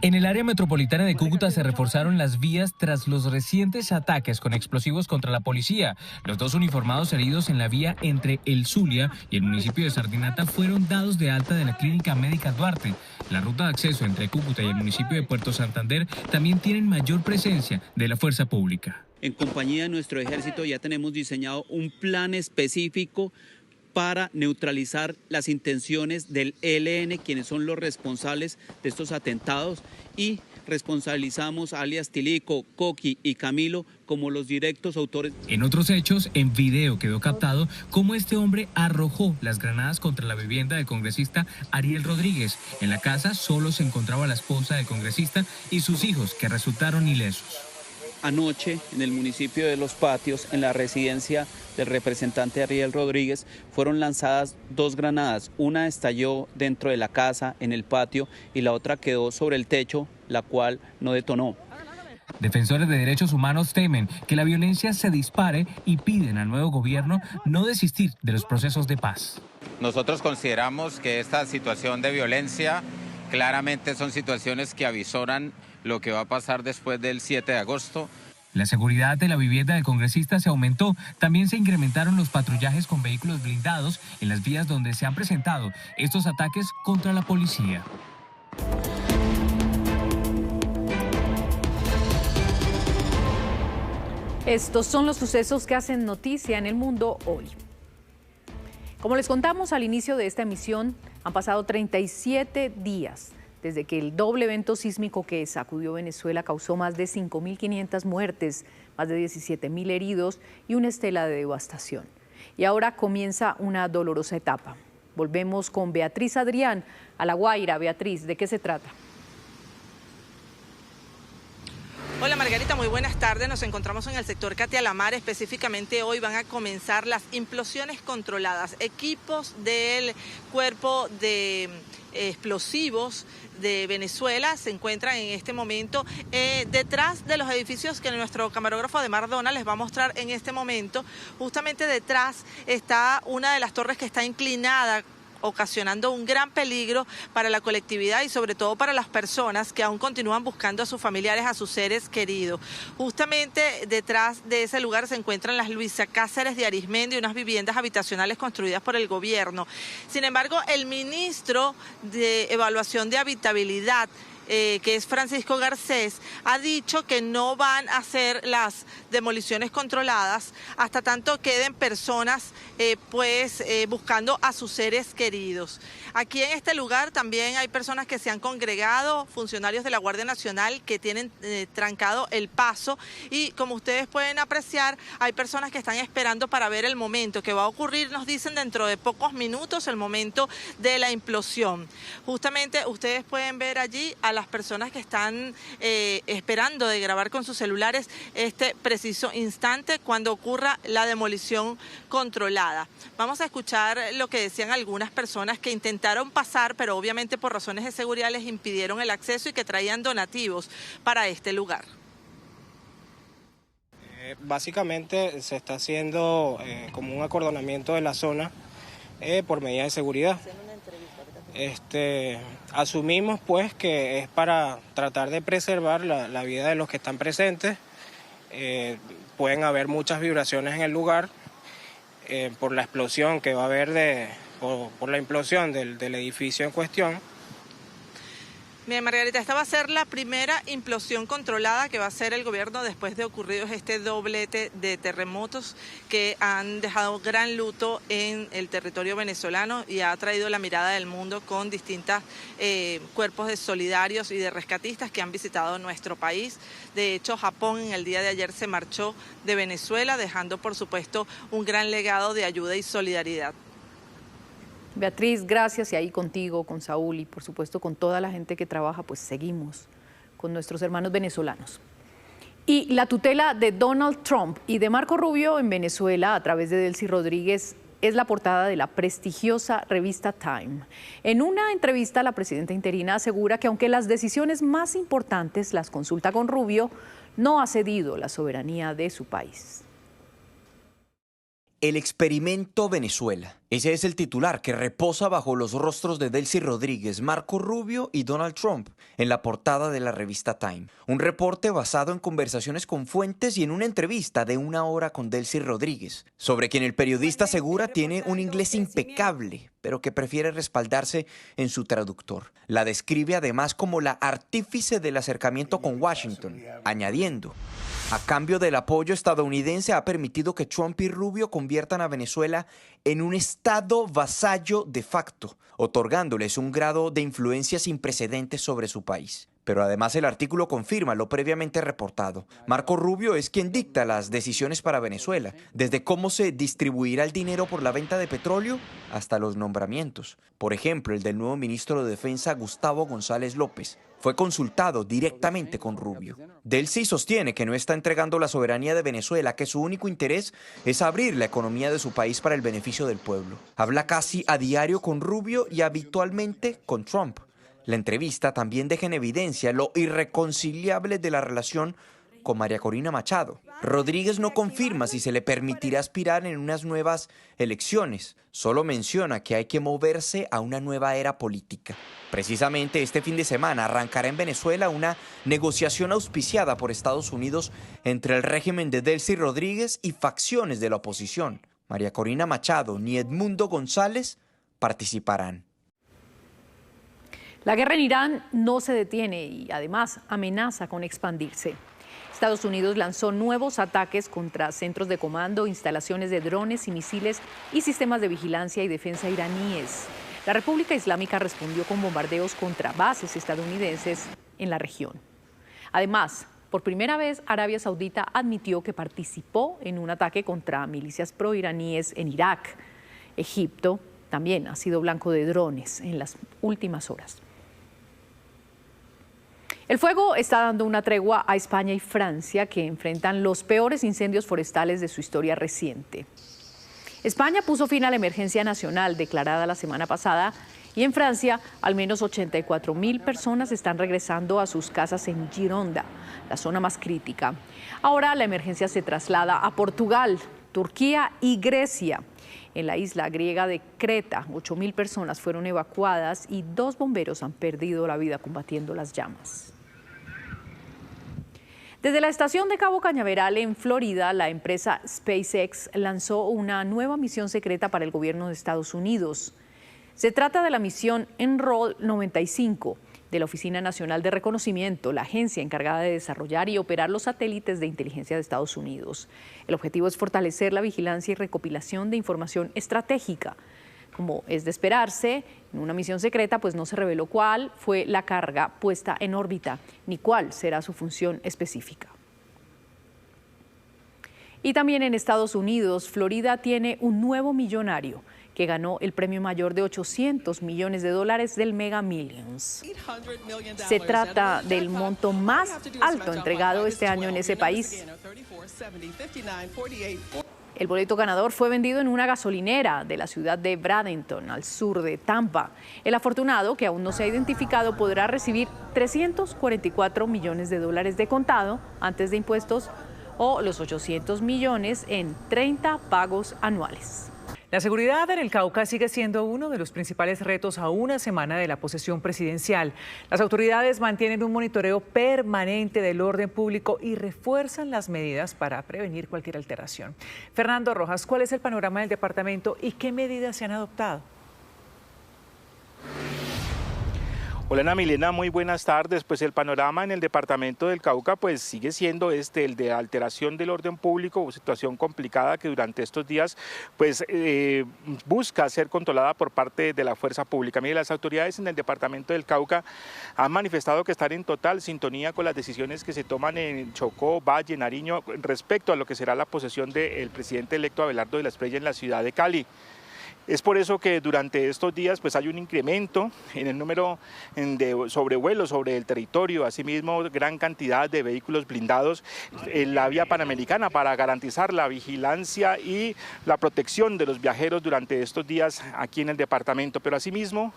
En el área metropolitana de Cúcuta se reforzaron las vías tras los recientes ataques con explosivos contra la policía. Los 2 uniformados heridos en la vía entre El Zulia y el municipio de Sardinata fueron dados de alta de la Clínica Médica Duarte. La ruta de acceso entre Cúcuta y el municipio de Puerto Santander también tienen mayor presencia de la fuerza pública.
En compañía de nuestro ejército ya tenemos diseñado un plan específico para neutralizar las intenciones del ELN, quienes son los responsables de estos atentados, y responsabilizamos a alias Tilico, Coqui y Camilo como los directos autores.
En otros hechos, en video quedó captado cómo este hombre arrojó las granadas contra la vivienda del congresista Ariel Rodríguez. En la casa solo se encontraba la esposa del congresista y sus hijos, que resultaron ilesos.
Anoche, en el municipio de Los Patios, en la residencia del representante Ariel Rodríguez, fueron lanzadas 2 granadas. Una estalló dentro de la casa, en el patio, y la otra quedó sobre el techo, la cual no detonó.
Defensores de derechos humanos temen que la violencia se dispare y piden al nuevo gobierno no desistir de los procesos de paz.
Nosotros consideramos que esta situación de violencia claramente son situaciones que avisoran lo que va a pasar después del 7 de agosto.
La seguridad de la vivienda del congresista se aumentó. También se incrementaron los patrullajes con vehículos blindados en las vías donde se han presentado estos ataques contra la policía.
Estos son los sucesos que hacen noticia en el mundo hoy. Como les contamos al inicio de esta emisión, han pasado 37 días desde que el doble evento sísmico que sacudió Venezuela causó más de 5.500 muertes, más de 17.000 heridos y una estela de devastación. Y ahora comienza una dolorosa etapa. Volvemos con Beatriz Adrián a La Guaira. Beatriz, ¿de qué se trata?
Hola Margarita, muy buenas tardes. Nos encontramos en el sector Catialamar. Específicamente hoy van a comenzar las implosiones controladas. Equipos del Cuerpo de Explosivos de Venezuela se encuentran en este momento detrás de los edificios que nuestro camarógrafo de Mardona les va a mostrar en este momento. Justamente detrás está una de las torres que está inclinada, ocasionando un gran peligro para la colectividad y sobre todo para las personas que aún continúan buscando a sus familiares, a sus seres queridos. Justamente detrás de ese lugar se encuentran las Luisa Cáceres de Arismendi, unas viviendas habitacionales construidas por el gobierno. Sin embargo, el ministro de Evaluación de Habitabilidad, que es Francisco Garcés, ha dicho que no van a hacer las demoliciones controladas hasta tanto queden personas buscando a sus seres queridos. Aquí en este lugar también hay personas que se han congregado, funcionarios de la Guardia Nacional que tienen trancado el paso y como ustedes pueden apreciar hay personas que están esperando para ver el momento que va a ocurrir, nos dicen dentro de pocos minutos, el momento de la implosión. Justamente ustedes pueden ver allí a las personas que están esperando de grabar con sus celulares este preciso instante cuando ocurra la demolición controlada. Vamos a escuchar lo que decían algunas personas que intentaron pasar, pero obviamente por razones de seguridad les impidieron el acceso y que traían donativos para este lugar.
Básicamente se está haciendo como un acordonamiento de la zona por medidas de seguridad. Asumimos pues que es para tratar de preservar la vida de los que están presentes. Pueden haber muchas vibraciones en el lugar por la explosión que va a haber por la implosión del edificio en cuestión.
Bien, Margarita, esta va a ser la primera implosión controlada que va a hacer el gobierno después de ocurridos este doblete de terremotos que han dejado gran luto en el territorio venezolano y ha traído la mirada del mundo con distintos cuerpos de solidarios y de rescatistas que han visitado nuestro país. De hecho, Japón en el día de ayer se marchó de Venezuela, dejando por supuesto un gran legado de ayuda y solidaridad.
Beatriz, gracias, y ahí contigo, con Saúl y por supuesto con toda la gente que trabaja, pues seguimos con nuestros hermanos venezolanos. Y la tutela de Donald Trump y de Marco Rubio en Venezuela a través de Delcy Rodríguez es la portada de la prestigiosa revista Time. En una entrevista, la presidenta interina asegura que aunque las decisiones más importantes las consulta con Rubio, no ha cedido la soberanía de su país.
El experimento Venezuela. Ese es el titular que reposa bajo los rostros de Delcy Rodríguez, Marco Rubio y Donald Trump en la portada de la revista Time. Un reporte basado en conversaciones con fuentes y en una entrevista de 1 hora con Delcy Rodríguez, sobre quien el periodista asegura tiene un inglés impecable, pero que prefiere respaldarse en su traductor. La describe además como la artífice del acercamiento con Washington, añadiendo: a cambio del apoyo estadounidense ha permitido que Trump y Rubio conviertan a Venezuela en un estado vasallo de facto, otorgándoles un grado de influencia sin precedentes sobre su país. Pero además el artículo confirma lo previamente reportado. Marco Rubio es quien dicta las decisiones para Venezuela, desde cómo se distribuirá el dinero por la venta de petróleo hasta los nombramientos. Por ejemplo, el del nuevo ministro de Defensa, Gustavo González López. Fue consultado directamente con Rubio. Delcy sostiene que no está entregando la soberanía de Venezuela, que su único interés es abrir la economía de su país para el beneficio del pueblo. Habla casi a diario con Rubio y habitualmente con Trump. La entrevista también deja en evidencia lo irreconciliable de la relación con María Corina Machado. Rodríguez no confirma si se le permitirá aspirar en unas nuevas elecciones. Solo menciona que hay que moverse a una nueva era política. Precisamente este fin de semana arrancará en Venezuela una negociación auspiciada por Estados Unidos entre el régimen de Delcy Rodríguez y facciones de la oposición. María Corina Machado ni Edmundo González participarán.
La guerra en Irán no se detiene y además amenaza con expandirse. Estados Unidos lanzó nuevos ataques contra centros de comando, instalaciones de drones y misiles y sistemas de vigilancia y defensa iraníes. La República Islámica respondió con bombardeos contra bases estadounidenses en la región. Además, por primera vez, Arabia Saudita admitió que participó en un ataque contra milicias proiraníes en Irak. Egipto también ha sido blanco de drones en las últimas horas. El fuego está dando una tregua a España y Francia, que enfrentan los peores incendios forestales de su historia reciente. España puso fin a la emergencia nacional declarada la semana pasada y en Francia al menos 84.000 personas están regresando a sus casas en Gironda, la zona más crítica. Ahora la emergencia se traslada a Portugal, Turquía y Grecia. En la isla griega de Creta, 8.000 personas fueron evacuadas y 2 bomberos han perdido la vida combatiendo las llamas. Desde la estación de Cabo Cañaveral en Florida, la empresa SpaceX lanzó una nueva misión secreta para el gobierno de Estados Unidos. Se trata de la misión Enroll 95 de la Oficina Nacional de Reconocimiento, la agencia encargada de desarrollar y operar los satélites de inteligencia de Estados Unidos. El objetivo es fortalecer la vigilancia y recopilación de información estratégica. Como es de esperarse, en una misión secreta pues no se reveló cuál fue la carga puesta en órbita, ni cuál será su función específica. Y también en Estados Unidos, Florida tiene un nuevo millonario que ganó el premio mayor de $800 millones del Mega Millions. Se trata del monto más alto entregado este año en ese país. El boleto ganador fue vendido en una gasolinera de la ciudad de Bradenton, al sur de Tampa. El afortunado, que aún no se ha identificado, podrá recibir $344 millones de contado antes de impuestos o los 800 millones en 30 pagos anuales.
La seguridad en el Cauca sigue siendo uno de los principales retos a una semana de la posesión presidencial. Las autoridades mantienen un monitoreo permanente del orden público y refuerzan las medidas para prevenir cualquier alteración. Fernando Rojas, ¿cuál es el panorama del departamento y qué medidas se han adoptado?
Hola Ana Milena, muy buenas tardes. Pues el panorama en el departamento del Cauca pues sigue siendo el de alteración del orden público, situación complicada que durante estos días pues busca ser controlada por parte de la fuerza pública. Mire, las autoridades en el departamento del Cauca han manifestado que están en total sintonía con las decisiones que se toman en Chocó, Valle, Nariño respecto a lo que será la posesión del presidente electo Abelardo de la Espriella en la ciudad de Cali. Es por eso que durante estos días pues hay un incremento en el número de sobrevuelos sobre el territorio, asimismo gran cantidad de vehículos blindados en la vía panamericana para garantizar la vigilancia y la protección de los viajeros durante estos días aquí en el departamento, pero asimismo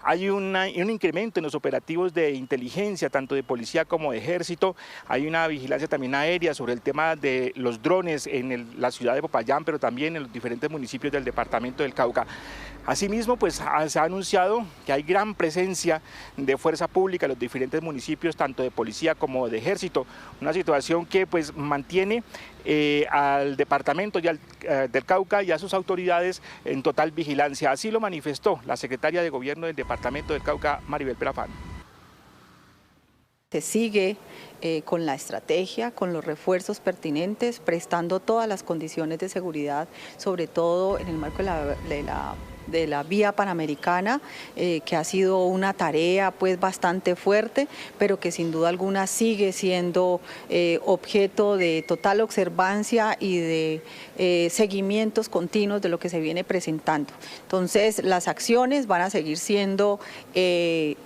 hay un incremento en los operativos de inteligencia, tanto de policía como de ejército. Hay una vigilancia también aérea sobre el tema de los drones en la ciudad de Popayán, pero también en los diferentes municipios del departamento del Cauca. Asimismo, pues se ha anunciado que hay gran presencia de fuerza pública en los diferentes municipios, tanto de policía como de ejército. Una situación que pues mantiene al departamento del Cauca y a sus autoridades en total vigilancia. Así lo manifestó la secretaria de Gobierno del departamento del Cauca, Maribel Perafán.
Se sigue con la estrategia, con los refuerzos pertinentes, prestando todas las condiciones de seguridad, sobre todo en el marco de la la vía panamericana, que ha sido una tarea pues bastante fuerte, pero que sin duda alguna sigue siendo objeto de total observancia y de seguimientos continuos de lo que se viene presentando. Entonces, las acciones van a seguir siendo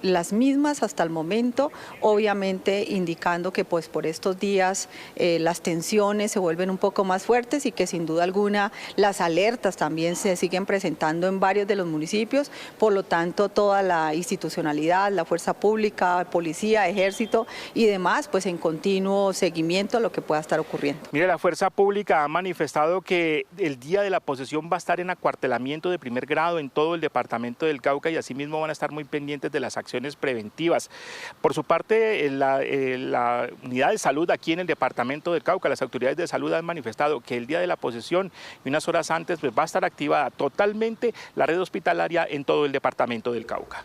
las mismas hasta el momento, obviamente indicando que pues por estos días las tensiones se vuelven un poco más fuertes y que sin duda alguna las alertas también se siguen presentando en varios de los municipios, por lo tanto toda la institucionalidad, la fuerza pública, policía, ejército y demás, pues en continuo seguimiento a lo que pueda estar ocurriendo.
Mire, la fuerza pública ha manifestado que el día de la posesión va a estar en acuartelamiento de primer grado en todo el departamento del Cauca y asimismo van a estar muy pendientes de las acciones preventivas. Por su parte, la unidad de salud aquí en el departamento del Cauca, las autoridades de salud han manifestado que el día de la posesión y unas horas antes pues va a estar activada totalmente la red hospitalaria en todo el departamento del Cauca.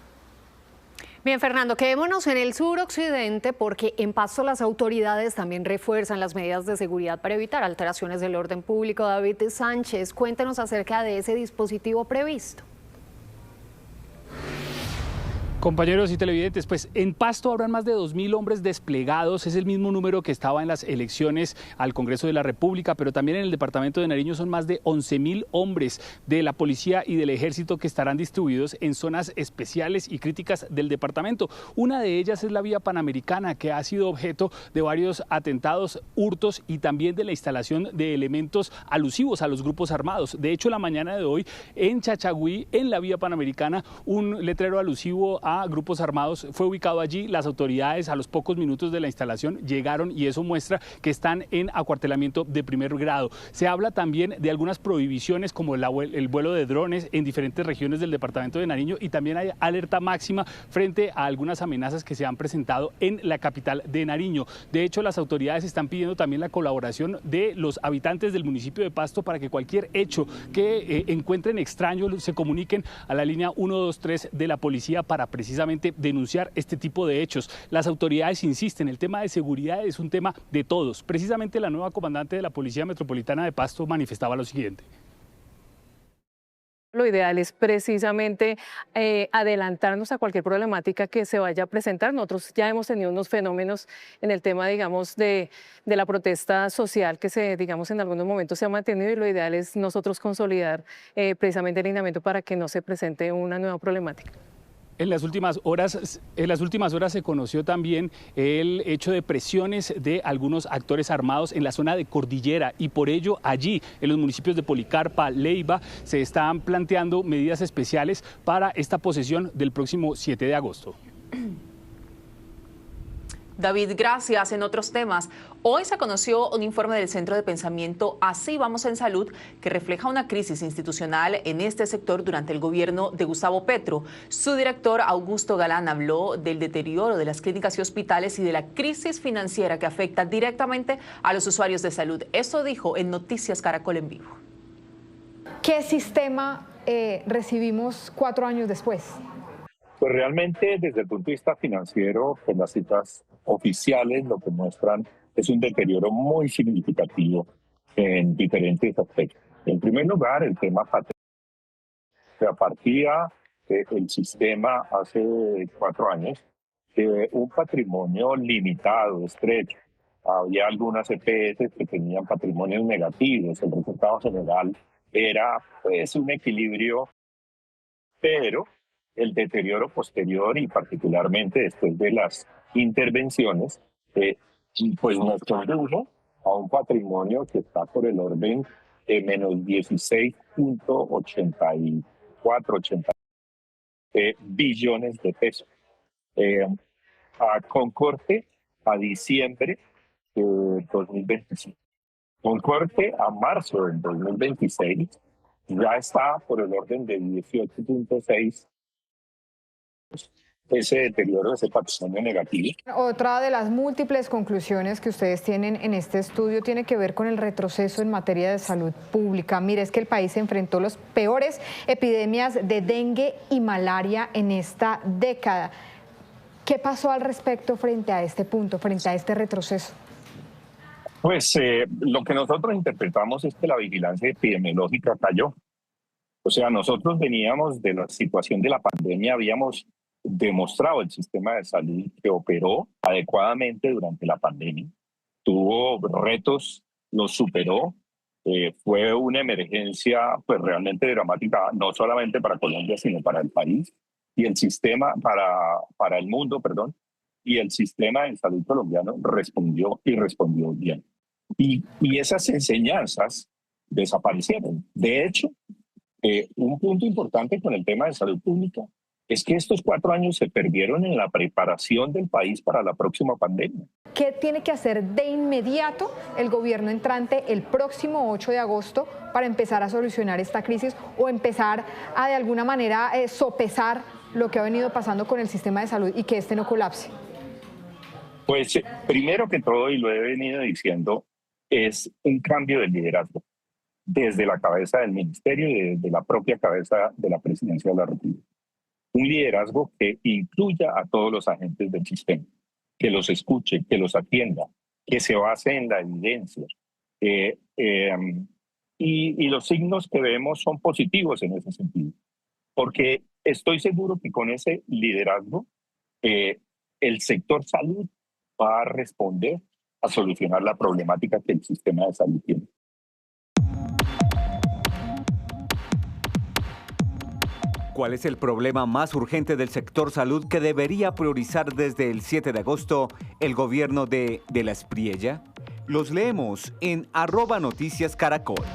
Bien, Fernando, quedémonos en el suroccidente porque en Pasto las autoridades también refuerzan las medidas de seguridad para evitar alteraciones del orden público. David Sánchez, cuéntenos acerca de ese dispositivo previsto.
Compañeros y televidentes, pues en Pasto habrán más de 2.000 hombres desplegados, es el mismo número que estaba en las elecciones al Congreso de la República, pero también en el departamento de Nariño son más de 11.000 hombres de la policía y del ejército que estarán distribuidos en zonas especiales y críticas del departamento. Una de ellas es la vía panamericana, que ha sido objeto de varios atentados, hurtos y también de la instalación de elementos alusivos a los grupos armados. De hecho, la mañana de hoy en Chachagüí, en la vía panamericana, un letrero alusivo a grupos armados fue ubicado allí. Las autoridades a los pocos minutos de la instalación llegaron y eso muestra que están en acuartelamiento de primer grado. Se habla también de algunas prohibiciones como el vuelo de drones en diferentes regiones del departamento de Nariño y también hay alerta máxima frente a algunas amenazas que se han presentado en la capital de Nariño. De hecho, las autoridades están pidiendo también la colaboración de los habitantes del municipio de Pasto para que cualquier hecho que encuentren extraño se comuniquen a la línea 123 de la policía para precisamente denunciar este tipo de hechos. Las autoridades insisten, el tema de seguridad es un tema de todos. Precisamente la nueva comandante de la Policía Metropolitana de Pasto manifestaba lo siguiente.
Lo ideal es precisamente adelantarnos a cualquier problemática que se vaya a presentar. Nosotros ya hemos tenido unos fenómenos en el tema, digamos, de la protesta social que digamos, en algunos momentos se ha mantenido y lo ideal es nosotros consolidar precisamente el lineamiento para que no se presente una nueva problemática.
En las últimas horas se conoció también el hecho de presiones de algunos actores armados en la zona de Cordillera y por ello allí, en los municipios de Policarpa, Leiva, se están planteando medidas especiales para esta posesión del próximo 7 de agosto.
David, gracias. En otros temas, hoy se conoció un informe del Centro de Pensamiento Así Vamos en Salud que refleja una crisis institucional en este sector durante el gobierno de Gustavo Petro. Su director, Augusto Galán, habló del deterioro de las clínicas y hospitales y de la crisis financiera que afecta directamente a los usuarios de salud. Esto dijo en Noticias Caracol en Vivo.
¿Qué sistema recibimos 4 años después?
Pues realmente desde el punto de vista financiero, pues las citas oficiales lo que muestran es un deterioro muy significativo en diferentes aspectos. En primer lugar, el tema patrimonial. Se partía el sistema hace 4 años de un patrimonio limitado, estrecho. Había algunas EPS que tenían patrimonios negativos. El resultado general era pues un equilibrio, pero el deterioro posterior y particularmente después de las intervenciones, pues nos condujo a un patrimonio que está por el orden de menos 16.84 billones de pesos. Con corte a diciembre de 2025. Con corte a marzo del 2026 ya está por el orden de 18.6 ese deterioro, ese patrimonio negativo.
Otra de las múltiples conclusiones que ustedes tienen en este estudio tiene que ver con el retroceso en materia de salud pública. Mire, es que el país enfrentó las peores epidemias de dengue y malaria en esta década. ¿Qué pasó al respecto frente a este punto, frente a este retroceso?
Pues lo que nosotros interpretamos es que la vigilancia epidemiológica cayó. O sea, nosotros veníamos de la situación de la pandemia, habíamos demostrado el sistema de salud que operó adecuadamente durante la pandemia, tuvo retos, los superó, fue una emergencia pues realmente dramática, no solamente para Colombia, sino para el país y el sistema, para el mundo, perdón, y el sistema de salud colombiano respondió y respondió bien. Y esas enseñanzas desaparecieron. De hecho, un punto importante con el tema de salud pública es que estos 4 años se perdieron en la preparación del país para la próxima pandemia.
¿Qué tiene que hacer de inmediato el gobierno entrante el próximo 8 de agosto para empezar a solucionar esta crisis o empezar a de alguna manera sopesar lo que ha venido pasando con el sistema de salud y que este no colapse?
Pues primero que todo, y lo he venido diciendo, es un cambio de liderazgo desde la cabeza del ministerio y desde la propia cabeza de la presidencia de la República. Un liderazgo que incluya a todos los agentes del sistema, que los escuche, que los atienda, que se base en la evidencia. Y los signos que vemos son positivos en ese sentido, porque estoy seguro que con ese liderazgo el sector salud va a responder a solucionar la problemática que el sistema de salud tiene.
¿Cuál es el problema más urgente del sector salud que debería priorizar desde el 7 de agosto el gobierno de la Espriella? Los leemos en @noticiascaracol.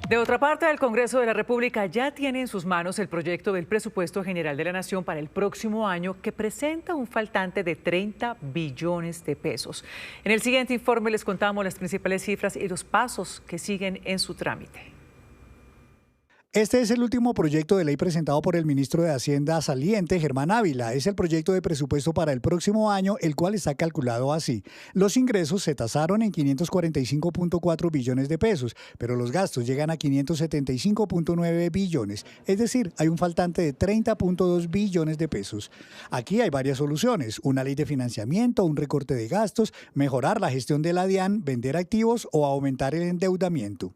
De otra parte, el Congreso de la República ya tiene en sus manos el proyecto del Presupuesto General de la Nación para el próximo año, que presenta un faltante de 30 billones de pesos. En el siguiente informe les contamos las principales cifras y los pasos que siguen en su trámite.
Este es el último proyecto de ley presentado por el ministro de Hacienda saliente, Germán Ávila. Es el proyecto de presupuesto para el próximo año, el cual está calculado así. Los ingresos se tasaron en 545.4 billones de pesos, pero los gastos llegan a 575.9 billones. Es decir, hay un faltante de 30.2 billones de pesos. Aquí hay varias soluciones: una ley de financiamiento, un recorte de gastos, mejorar la gestión de la DIAN, vender activos o aumentar el endeudamiento.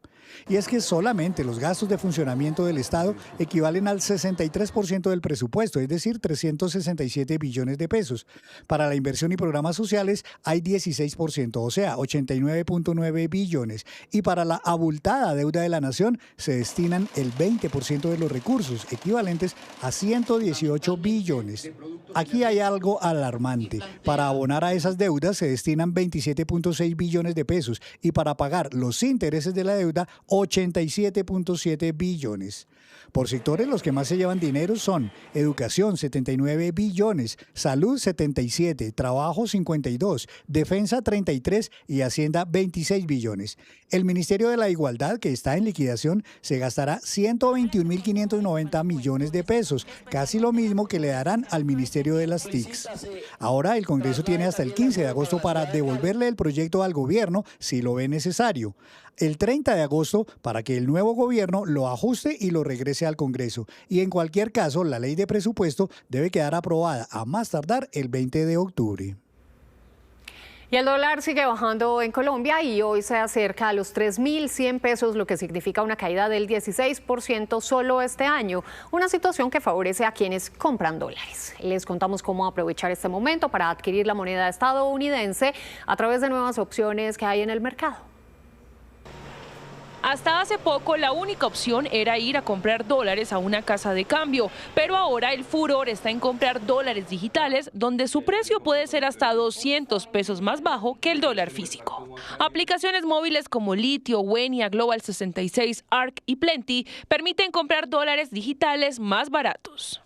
Y es que solamente los gastos de funcionamiento del Estado equivalen al 63% del presupuesto, es decir, 367 billones de pesos. Para la inversión y programas sociales hay 16%, o sea, 89.9 billones. Y para la abultada deuda de la nación se destinan el 20% de los recursos, equivalentes a 118 billones. Aquí hay algo alarmante. Para abonar a esas deudas se destinan 27.6 billones de pesos y para pagar los intereses de la deuda 87.7 billones. Por sectores, los que más se llevan dinero son educación, 79 billones, salud, 77, trabajo, 52, defensa, 33 y hacienda, 26 billones. El Ministerio de la Igualdad, que está en liquidación, se gastará 121.590 millones de pesos, casi lo mismo que le darán al Ministerio de las TICs. Ahora el Congreso tiene hasta el 15 de agosto para devolverle el proyecto al gobierno si lo ve necesario. El 30 de agosto para que el nuevo gobierno lo ajuste y lo regrese al Congreso. Y en cualquier caso, la ley de presupuesto debe quedar aprobada a más tardar el 20 de octubre.
Y el dólar sigue bajando en Colombia y hoy se acerca a los 3.100 pesos, lo que significa una caída del 16% solo este año. Una situación que favorece a quienes compran dólares. Les contamos cómo aprovechar este momento para adquirir la moneda estadounidense a través de nuevas opciones que hay en el mercado.
Hasta hace poco la única opción era ir a comprar dólares a una casa de cambio, pero ahora el furor está en comprar dólares digitales, donde su precio puede ser hasta 200 pesos más bajo que el dólar físico. Aplicaciones móviles como Litio, Wenia, Global 66, Arc y Plenty permiten comprar dólares digitales más baratos.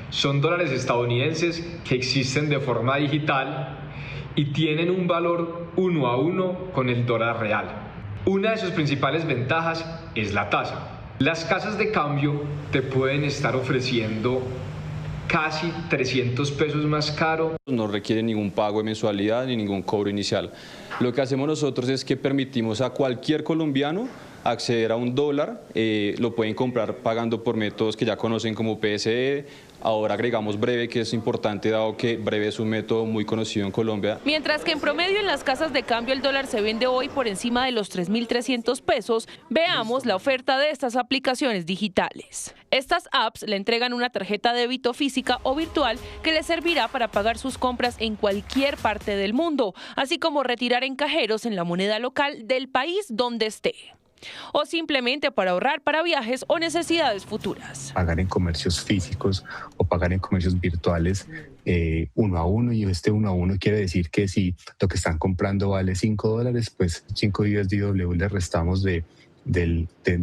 Son dólares estadounidenses que existen de forma digital y tienen un valor 1 a 1 con el dólar real. Una de sus principales ventajas es la tasa. Las casas de cambio te pueden estar ofreciendo casi 300 pesos más caro.
No requiere ningún pago de mensualidad ni ningún cobro inicial. Lo que hacemos nosotros es que permitimos a cualquier colombiano acceder a un dólar, lo pueden comprar pagando por métodos que ya conocen como PSE, Ahora agregamos Breve, que es importante dado que Breve es un método muy conocido en Colombia.
Mientras que en promedio en las casas de cambio el dólar se vende hoy por encima de los 3.300 pesos, veamos la oferta de estas aplicaciones digitales. Estas apps le entregan una tarjeta de débito física o virtual que le servirá para pagar sus compras en cualquier parte del mundo, así como retirar en cajeros en la moneda local del país donde esté. O simplemente para ahorrar para viajes o necesidades futuras.
Pagar en comercios físicos o pagar en comercios virtuales uno a uno, y este uno a uno quiere decir que si lo que están comprando vale $5, pues 5 USDW le restamos de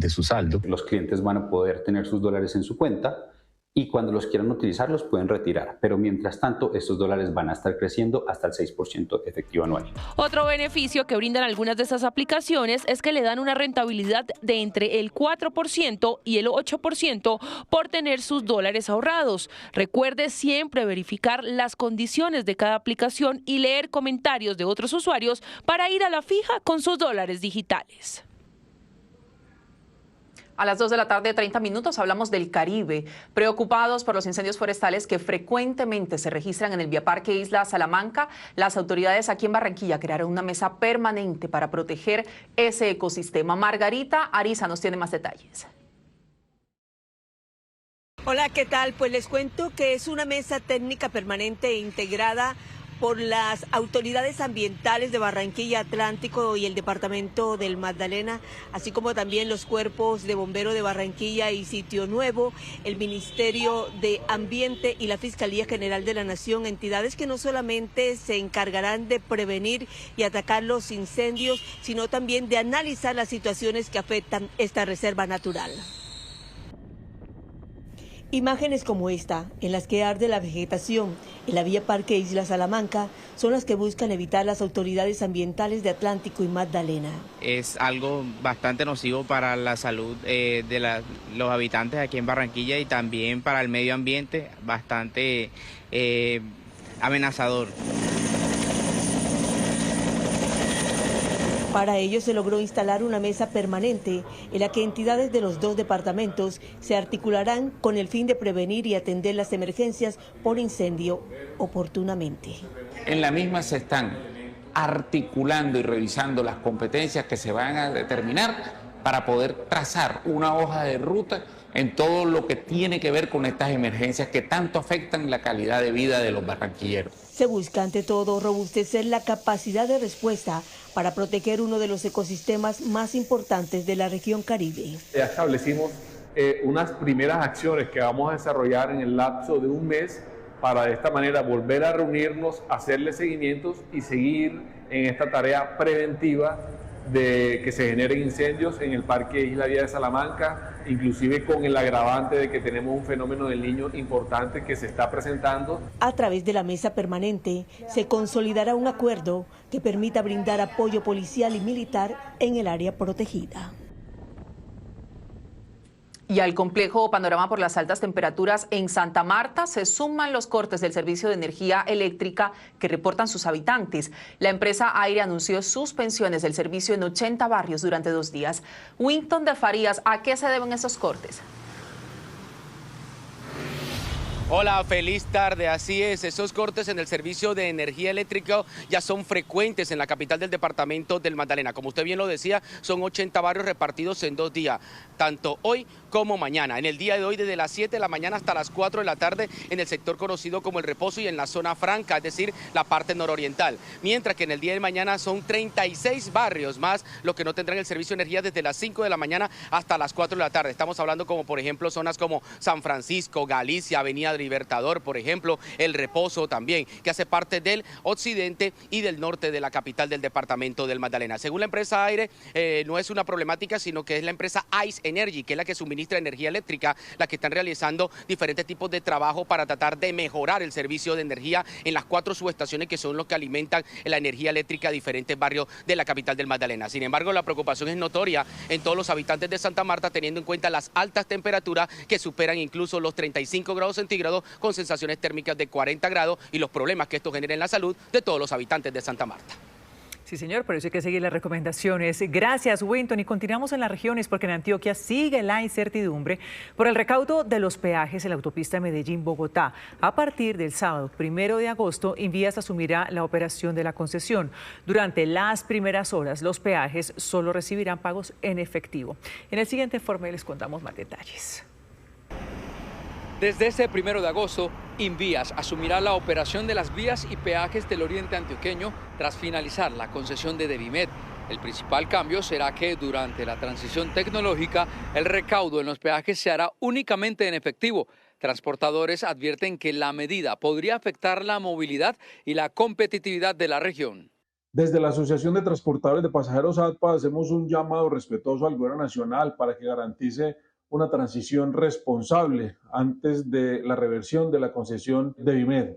su saldo.
Los clientes van a poder tener sus dólares en su cuenta y cuando los quieran utilizar los pueden retirar, pero mientras tanto estos dólares van a estar creciendo hasta el 6% efectivo anual.
Otro beneficio que brindan algunas de estas aplicaciones es que le dan una rentabilidad de entre el 4% y el 8% por tener sus dólares ahorrados. Recuerde siempre verificar las condiciones de cada aplicación y leer comentarios de otros usuarios para ir a la fija con sus dólares digitales.
A las 2 de la tarde, 30 minutos, hablamos del Caribe. Preocupados por los incendios forestales que frecuentemente se registran en el Viaparque Isla Salamanca, las autoridades aquí en Barranquilla crearon una mesa permanente para proteger ese ecosistema. Margarita Ariza nos tiene más detalles.
Hola, ¿qué tal? Pues les cuento que es una mesa técnica permanente integrada por las autoridades ambientales de Barranquilla, Atlántico y el departamento del Magdalena, así como también los cuerpos de bomberos de Barranquilla y Sitio Nuevo, el Ministerio de Ambiente y la Fiscalía General de la Nación, entidades que no solamente se encargarán de prevenir y atacar los incendios, sino también de analizar las situaciones que afectan esta reserva natural. Imágenes como esta, en las que arde la vegetación en la vía Parque Isla Salamanca, son las que buscan evitar las autoridades ambientales de Atlántico y Magdalena.
Es algo bastante nocivo para la salud de los habitantes aquí en Barranquilla y también para el medio ambiente, bastante amenazador.
Para ello se logró instalar una mesa permanente en la que entidades de los dos departamentos se articularán con el fin de prevenir y atender las emergencias por incendio oportunamente.
En la misma se están articulando y revisando las competencias que se van a determinar para poder trazar una hoja de ruta en todo lo que tiene que ver con estas emergencias que tanto afectan la calidad de vida de los barranquilleros.
Se busca ante todo robustecer la capacidad de respuesta para proteger uno de los ecosistemas más importantes de la región Caribe.
Ya establecimos unas primeras acciones que vamos a desarrollar en el lapso de un mes para de esta manera volver a reunirnos, hacerle seguimientos y seguir en esta tarea preventiva de que se generen incendios en el Parque Isla Vía de Salamanca, inclusive con el agravante de que tenemos un fenómeno del Niño importante que se está presentando.
A través de la mesa permanente se consolidará un acuerdo que permita brindar apoyo policial y militar en el área protegida.
Y al complejo panorama por las altas temperaturas en Santa Marta se suman los cortes del servicio de energía eléctrica que reportan sus habitantes. La empresa Aire anunció suspensiones del servicio en 80 barrios durante 2 días. Winton de Farías, ¿a qué se deben esos cortes?
Hola, feliz tarde. Así es, esos cortes en el servicio de energía eléctrica ya son frecuentes en la capital del departamento del Magdalena. Como usted bien lo decía, son 80 barrios repartidos en 2 días, tanto hoy como mañana. En el día de hoy, desde las 7 de la mañana hasta las 4 de la tarde, en el sector conocido como El Reposo y en la zona franca, es decir, la parte nororiental. Mientras que en el día de mañana son 36 barrios más los que no tendrán el servicio de energía desde las 5 de la mañana hasta las 4 de la tarde. Estamos hablando como, por ejemplo, zonas como San Francisco, Galicia, Avenida Libertador, por ejemplo, El Reposo también, que hace parte del occidente y del norte de la capital del departamento del Magdalena. Según la empresa Aire, no es una problemática, sino que es la empresa Ice Energy, que es la que suministra energía eléctrica, la que están realizando diferentes tipos de trabajo para tratar de mejorar el servicio de energía en las 4 subestaciones que son los que alimentan la energía eléctrica a diferentes barrios de la capital del Magdalena. Sin embargo, la preocupación es notoria en todos los habitantes de Santa Marta, teniendo en cuenta las altas temperaturas que superan incluso los 35 grados centígrados, con sensaciones térmicas de 40 grados y los problemas que esto genera en la salud de todos los habitantes de Santa Marta.
Sí, señor, pero eso hay que seguir las recomendaciones. Gracias, Winton. Y continuamos en las regiones porque en Antioquia sigue la incertidumbre por el recaudo de los peajes en la autopista Medellín-Bogotá. A partir del sábado 1 de agosto, Invías asumirá la operación de la concesión. Durante las primeras horas, los peajes solo recibirán pagos en efectivo. En el siguiente informe les contamos más detalles.
Desde este 1 de agosto, Invías asumirá la operación de las vías y peajes del oriente antioqueño tras finalizar la concesión de Devimed. El principal cambio será que durante la transición tecnológica, el recaudo en los peajes se hará únicamente en efectivo. Transportadores advierten que la medida podría afectar la movilidad y la competitividad de la región.
Desde la Asociación de Transportadores de Pasajeros ATPA hacemos un llamado respetuoso al gobierno nacional para que garantice una transición responsable antes de la reversión de la concesión de Devimed.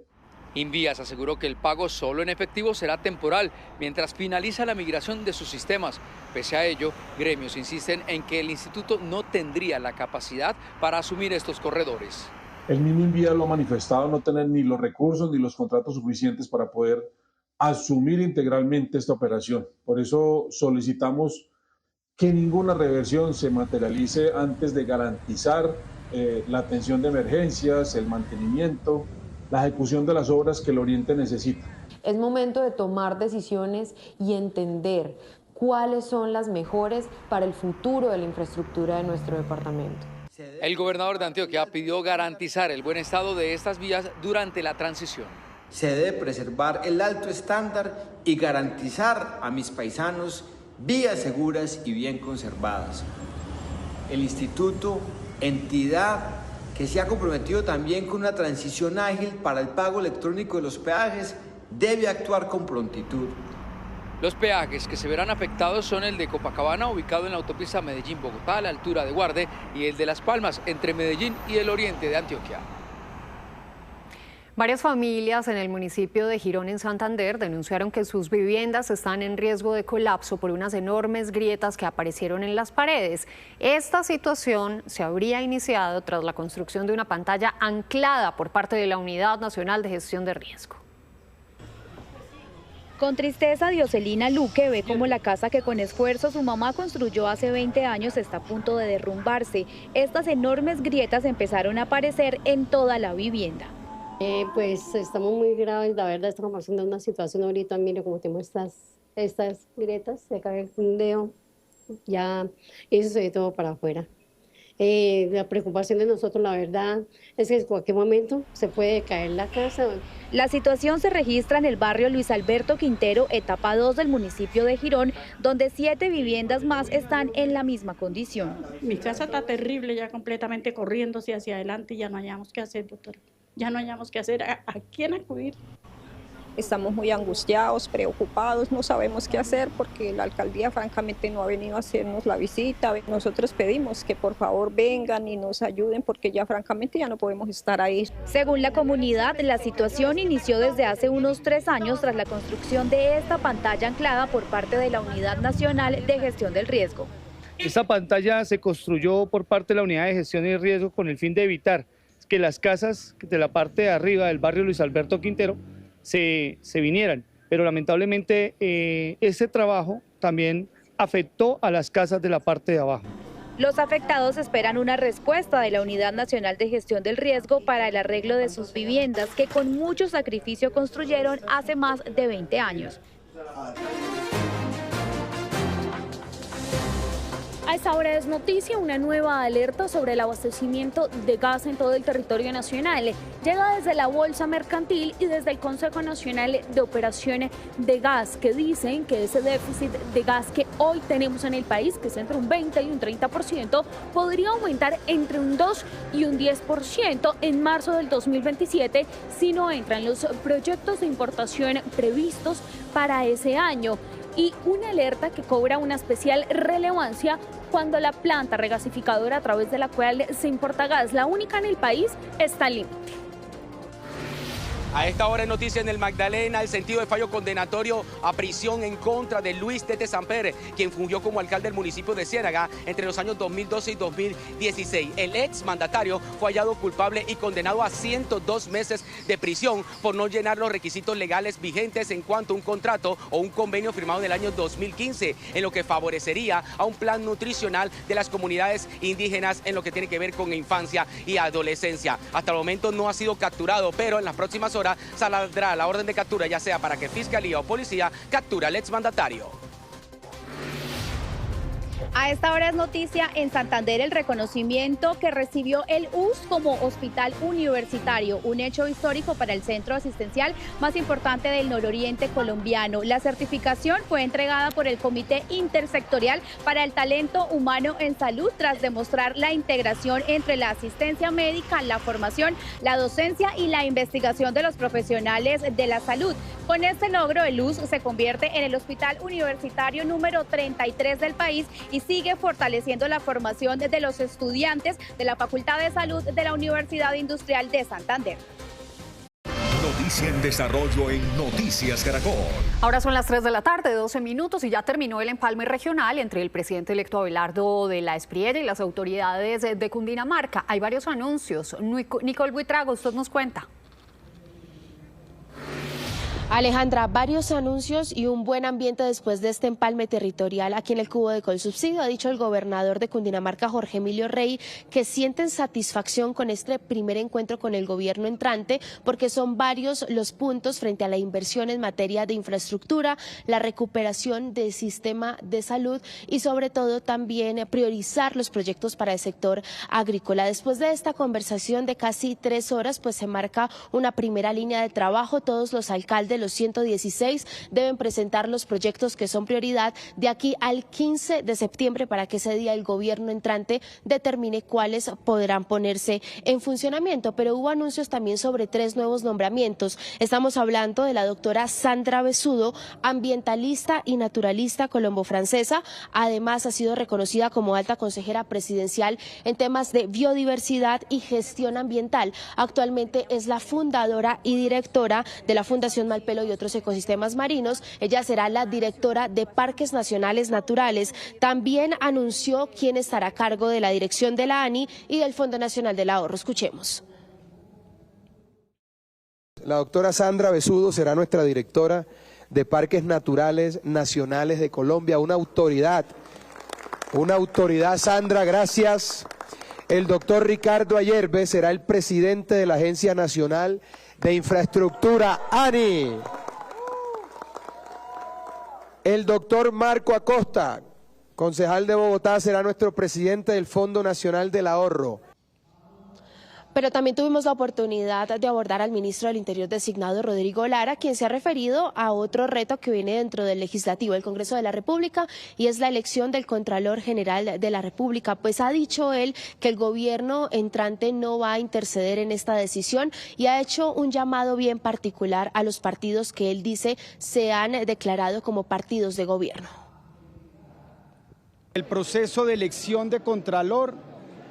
Invías aseguró que el pago solo en efectivo será temporal mientras finaliza la migración de sus sistemas. Pese a ello, gremios insisten en que el instituto no tendría la capacidad para asumir estos corredores.
El mismo Invías lo ha manifestado, no tener ni los recursos ni los contratos suficientes para poder asumir integralmente esta operación. Por eso solicitamos que ninguna reversión se materialice antes de garantizar la atención de emergencias, el mantenimiento, la ejecución de las obras que el Oriente necesita.
Es momento de tomar decisiones y entender cuáles son las mejores para el futuro de la infraestructura de nuestro departamento.
El gobernador de Antioquia pidió garantizar el buen estado de estas vías durante la transición.
Se debe preservar el alto estándar y garantizar a mis paisanos vías seguras y bien conservadas. El instituto, entidad que se ha comprometido también con una transición ágil para el pago electrónico de los peajes, debe actuar con prontitud.
Los peajes que se verán afectados son el de Copacabana, ubicado en la autopista Medellín-Bogotá a la altura de Guarde, y el de Las Palmas, entre Medellín y el oriente de Antioquia.
Varias familias en el municipio de Girón, en Santander, denunciaron que sus viviendas están en riesgo de colapso por unas enormes grietas que aparecieron en las paredes. Esta situación se habría iniciado tras la construcción de una pantalla anclada por parte de la Unidad Nacional de Gestión de Riesgo.
Con tristeza, Dioselina Luque ve como la casa que con esfuerzo su mamá construyó hace 20 años está a punto de derrumbarse. Estas enormes grietas empezaron a aparecer en toda la vivienda.
Pues estamos muy graves, la verdad estamos pasando una situación ahorita, mire como tengo estas grietas, se cae un dedo, ya eso se ve todo para afuera. La preocupación de nosotros, la verdad, es que en cualquier momento se puede caer la casa.
La situación se registra en el barrio Luis Alberto Quintero, etapa 2 del municipio de Girón, donde 7 viviendas más están en la misma condición.
Mi casa está terrible, ya completamente corriéndose hacia adelante y ya no hayamos qué hacer, doctora. Ya no hayamos qué hacer, ¿a quién acudir?
Estamos muy angustiados, preocupados, no sabemos qué hacer porque la alcaldía francamente no ha venido a hacernos la visita. Nosotros pedimos que por favor vengan y nos ayuden porque ya francamente ya no podemos estar ahí.
Según la comunidad, la situación inició desde hace unos 3 años tras la construcción de esta pantalla anclada por parte de la Unidad Nacional de Gestión del Riesgo.
Esta pantalla se construyó por parte de la Unidad de Gestión del Riesgo con el fin de evitar que las casas de la parte de arriba del barrio Luis Alberto Quintero se vinieran, pero lamentablemente ese trabajo también afectó a las casas de la parte de abajo.
Los afectados esperan una respuesta de la Unidad Nacional de Gestión del Riesgo para el arreglo de sus viviendas que con mucho sacrificio construyeron hace más de 20 años.
A esta hora es noticia una nueva alerta sobre el abastecimiento de gas en todo el territorio nacional. Llega desde la Bolsa Mercantil y desde el Consejo Nacional de Operación de Gas, que dicen que ese déficit de gas que hoy tenemos en el país, que es entre un 20 y un 30%, podría aumentar entre un 2 y un 10% en marzo del 2027 si no entran los proyectos de importación previstos para ese año. Y una alerta que cobra una especial relevancia cuando la planta regasificadora a través de la cual se importa gas, la única en el país, está al límite.
A esta hora es noticia en el Magdalena el sentido de fallo condenatorio a prisión en contra de Luis Tete Samper, quien fungió como alcalde del municipio de Ciénaga entre los años 2012 y 2016. El ex mandatario fue hallado culpable y condenado a 102 meses de prisión por no llenar los requisitos legales vigentes en cuanto a un contrato o un convenio firmado en el año 2015, en lo que favorecería a un plan nutricional de las comunidades indígenas en lo que tiene que ver con infancia y adolescencia. Hasta el momento no ha sido capturado, pero en las próximas horas saldrá la orden de captura, ya sea para que Fiscalía o Policía capture al exmandatario.
A esta hora es noticia en Santander el reconocimiento que recibió el US como hospital universitario, un hecho histórico para el centro asistencial más importante del nororiente colombiano. La certificación fue entregada por el Comité Intersectorial para el Talento Humano en Salud tras demostrar la integración entre la asistencia médica, la formación, la docencia y la investigación de los profesionales de la salud. Con este logro, el US se convierte en el hospital universitario número 33 del país y sigue fortaleciendo la formación de los estudiantes de la Facultad de Salud de la Universidad Industrial de Santander.
Noticia en desarrollo en Noticias Caracol.
Ahora son las 3 de la tarde, 12 minutos, y ya terminó el empalme regional entre el presidente electo Abelardo de la Espriella y las autoridades de Cundinamarca. Hay varios anuncios. Nicole Buitrago, usted nos cuenta.
Alejandra, varios anuncios y un buen ambiente después de este empalme territorial aquí en el Cubo de Colsubsidio. Ha dicho el gobernador de Cundinamarca, Jorge Emilio Rey, que sienten satisfacción con este primer encuentro con el gobierno entrante porque son varios los puntos frente a la inversión en materia de infraestructura, la recuperación del sistema de salud y sobre todo también priorizar los proyectos para el sector agrícola. Después de esta conversación de casi 3 horas, pues se marca una primera línea de trabajo. Todos los alcaldes, los 116, deben presentar los proyectos que son prioridad de aquí al 15 de septiembre para que ese día el gobierno entrante determine cuáles podrán ponerse en funcionamiento. Pero hubo anuncios también sobre 3 nuevos nombramientos. Estamos hablando de la doctora Sandra Besudo, ambientalista y naturalista colombo-francesa. Además, ha sido reconocida como alta consejera presidencial en temas de biodiversidad y gestión ambiental. Actualmente es la fundadora y directora de la Fundación Malpelo y otros ecosistemas marinos. Ella será la directora de Parques Nacionales Naturales. También anunció quién estará a cargo de la dirección de la ANI y del Fondo Nacional del Ahorro. Escuchemos.
La doctora Sandra Besudo será nuestra directora de Parques Naturales Nacionales de Colombia, una autoridad, Sandra, gracias. El doctor Ricardo Ayerbe será el presidente de la Agencia Nacional de Infraestructura, ANI. El doctor Marco Acosta, concejal de Bogotá, será nuestro presidente del Fondo Nacional del Ahorro.
Pero también tuvimos la oportunidad de abordar al ministro del Interior designado, Rodrigo Lara, quien se ha referido a otro reto que viene dentro del Legislativo, el Congreso de la República, y es la elección del Contralor General de la República. Pues ha dicho él que el gobierno entrante no va a interceder en esta decisión y ha hecho un llamado bien particular a los partidos que él dice se han declarado como partidos de gobierno.
El proceso de elección de Contralor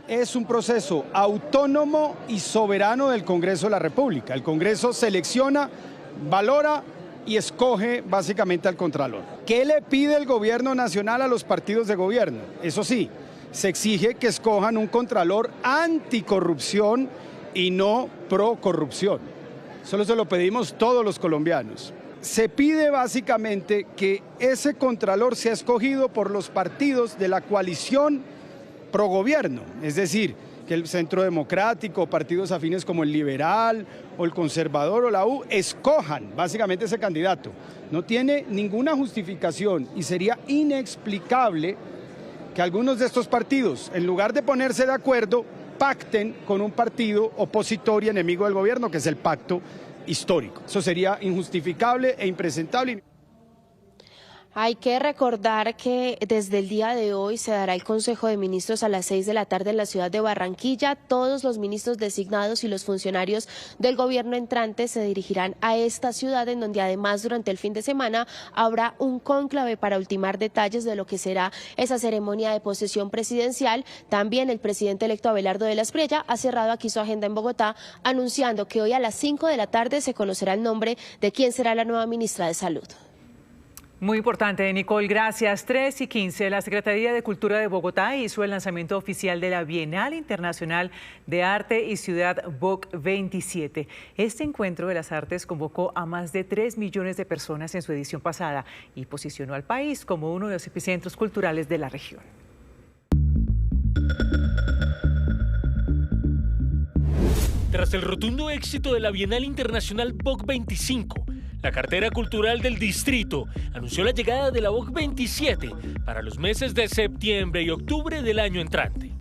es un proceso autónomo y soberano del Congreso de la República. El Congreso selecciona, valora y escoge básicamente al Contralor. ¿Qué le pide el gobierno nacional a los partidos de gobierno? Eso sí, se exige que escojan un Contralor anticorrupción y no procorrupción. Solo se lo pedimos todos los colombianos. Se pide básicamente que ese Contralor sea escogido por los partidos de la coalición pro gobierno, es decir, que el Centro Democrático, partidos afines como el Liberal o el Conservador o la U, escojan básicamente ese candidato. No tiene ninguna justificación y sería inexplicable que algunos de estos partidos, en lugar de ponerse de acuerdo, pacten con un partido opositor y enemigo del gobierno, que es el pacto histórico. Eso sería injustificable e impresentable.
Hay que recordar que desde el día de hoy se dará el Consejo de Ministros a las 6 de la tarde en la ciudad de Barranquilla. Todos los ministros designados y los funcionarios del gobierno entrante se dirigirán a esta ciudad, en donde además durante el fin de semana habrá un cónclave para ultimar detalles de lo que será esa ceremonia de posesión presidencial. También el presidente electo Abelardo de la Espriella ha cerrado aquí su agenda en Bogotá, anunciando que hoy a las 5 de la tarde se conocerá el nombre de quién será la nueva ministra de Salud.
Muy importante, Nicole, gracias. 3:15, la Secretaría de Cultura de Bogotá hizo el lanzamiento oficial de la Bienal Internacional de Arte y Ciudad BOC 27. Este encuentro de las artes convocó a más de 3 millones de personas en su edición pasada y posicionó al país como uno de los epicentros culturales de la región.
Tras el rotundo éxito de la Bienal Internacional BOC 25, la cartera cultural del distrito anunció la llegada de la BOC 27 para los meses de septiembre y octubre del año entrante.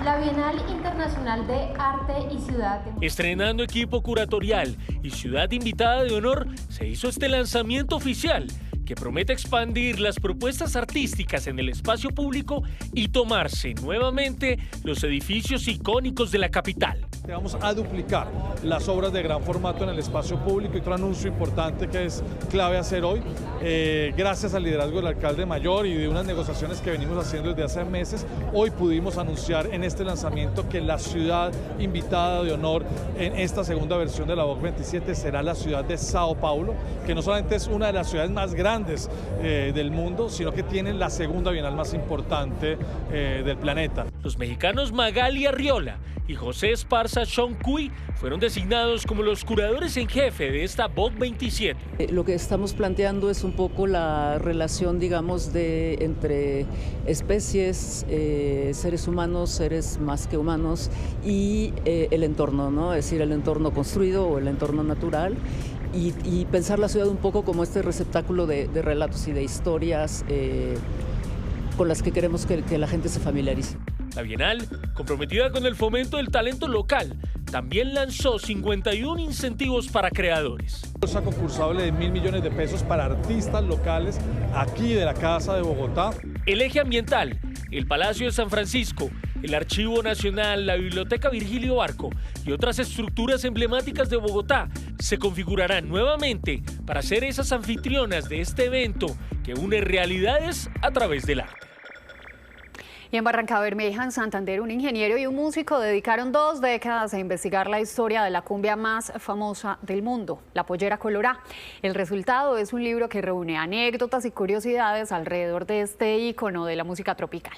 La Bienal Internacional de Arte y Ciudad.
Estrenando equipo curatorial y ciudad invitada de honor, se hizo este lanzamiento oficial que promete expandir las propuestas artísticas en el espacio público y tomarse nuevamente los edificios icónicos de la capital.
Vamos a duplicar las obras de gran formato en el espacio público y otro anuncio importante que es clave hacer hoy, gracias al liderazgo del alcalde mayor y de unas negociaciones que venimos haciendo desde hace meses, hoy pudimos anunciar en este lanzamiento que la ciudad invitada de honor en esta segunda versión de la BOC 27 será la ciudad de Sao Paulo, que no solamente es una de las ciudades más grandes del mundo, sino que tiene la segunda bienal más importante del planeta.
Los mexicanos Magali Arriola y José Esparza Choncuy fueron designados como los curadores en jefe de esta BOC 27.
Lo que estamos planteando es un poco la relación, digamos, entre especies, seres humanos, seres más que humanos y el entorno, ¿no? Es decir, el entorno construido o el entorno natural. Y pensar la ciudad un poco como este receptáculo de relatos y de historias con las que queremos que la gente se familiarice.
La Bienal, comprometida con el fomento del talento local, también lanzó 51 incentivos para creadores.
Bolsa concursable de 1.000 millones de pesos para artistas locales aquí de la Casa de Bogotá.
El eje ambiental, el Palacio de San Francisco, el Archivo Nacional, la Biblioteca Virgilio Barco y otras estructuras emblemáticas de Bogotá se configurarán nuevamente para ser esas anfitrionas de este evento que une realidades a través del arte.
Y en Barrancabermeja, en Santander, un ingeniero y un músico dedicaron 2 décadas a investigar la historia de la cumbia más famosa del mundo, la Pollera Colorá. El resultado es un libro que reúne anécdotas y curiosidades alrededor de este ícono de la música tropical.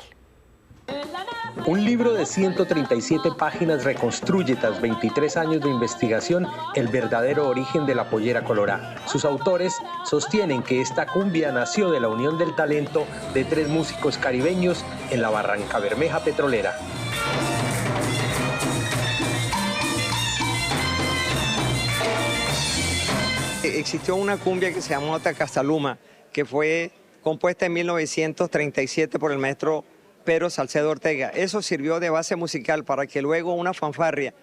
Un libro de 137 páginas reconstruye tras 23 años de investigación el verdadero origen de la Pollera Colorá. Sus autores sostienen que esta cumbia nació de la unión del talento de 3 músicos caribeños en la Barrancabermeja petrolera.
Existió una cumbia que se llamó Tacazaluma, que fue compuesta en 1937 por el maestro Pedro Salcedo Ortega. Eso sirvió de base musical para que luego una fanfarria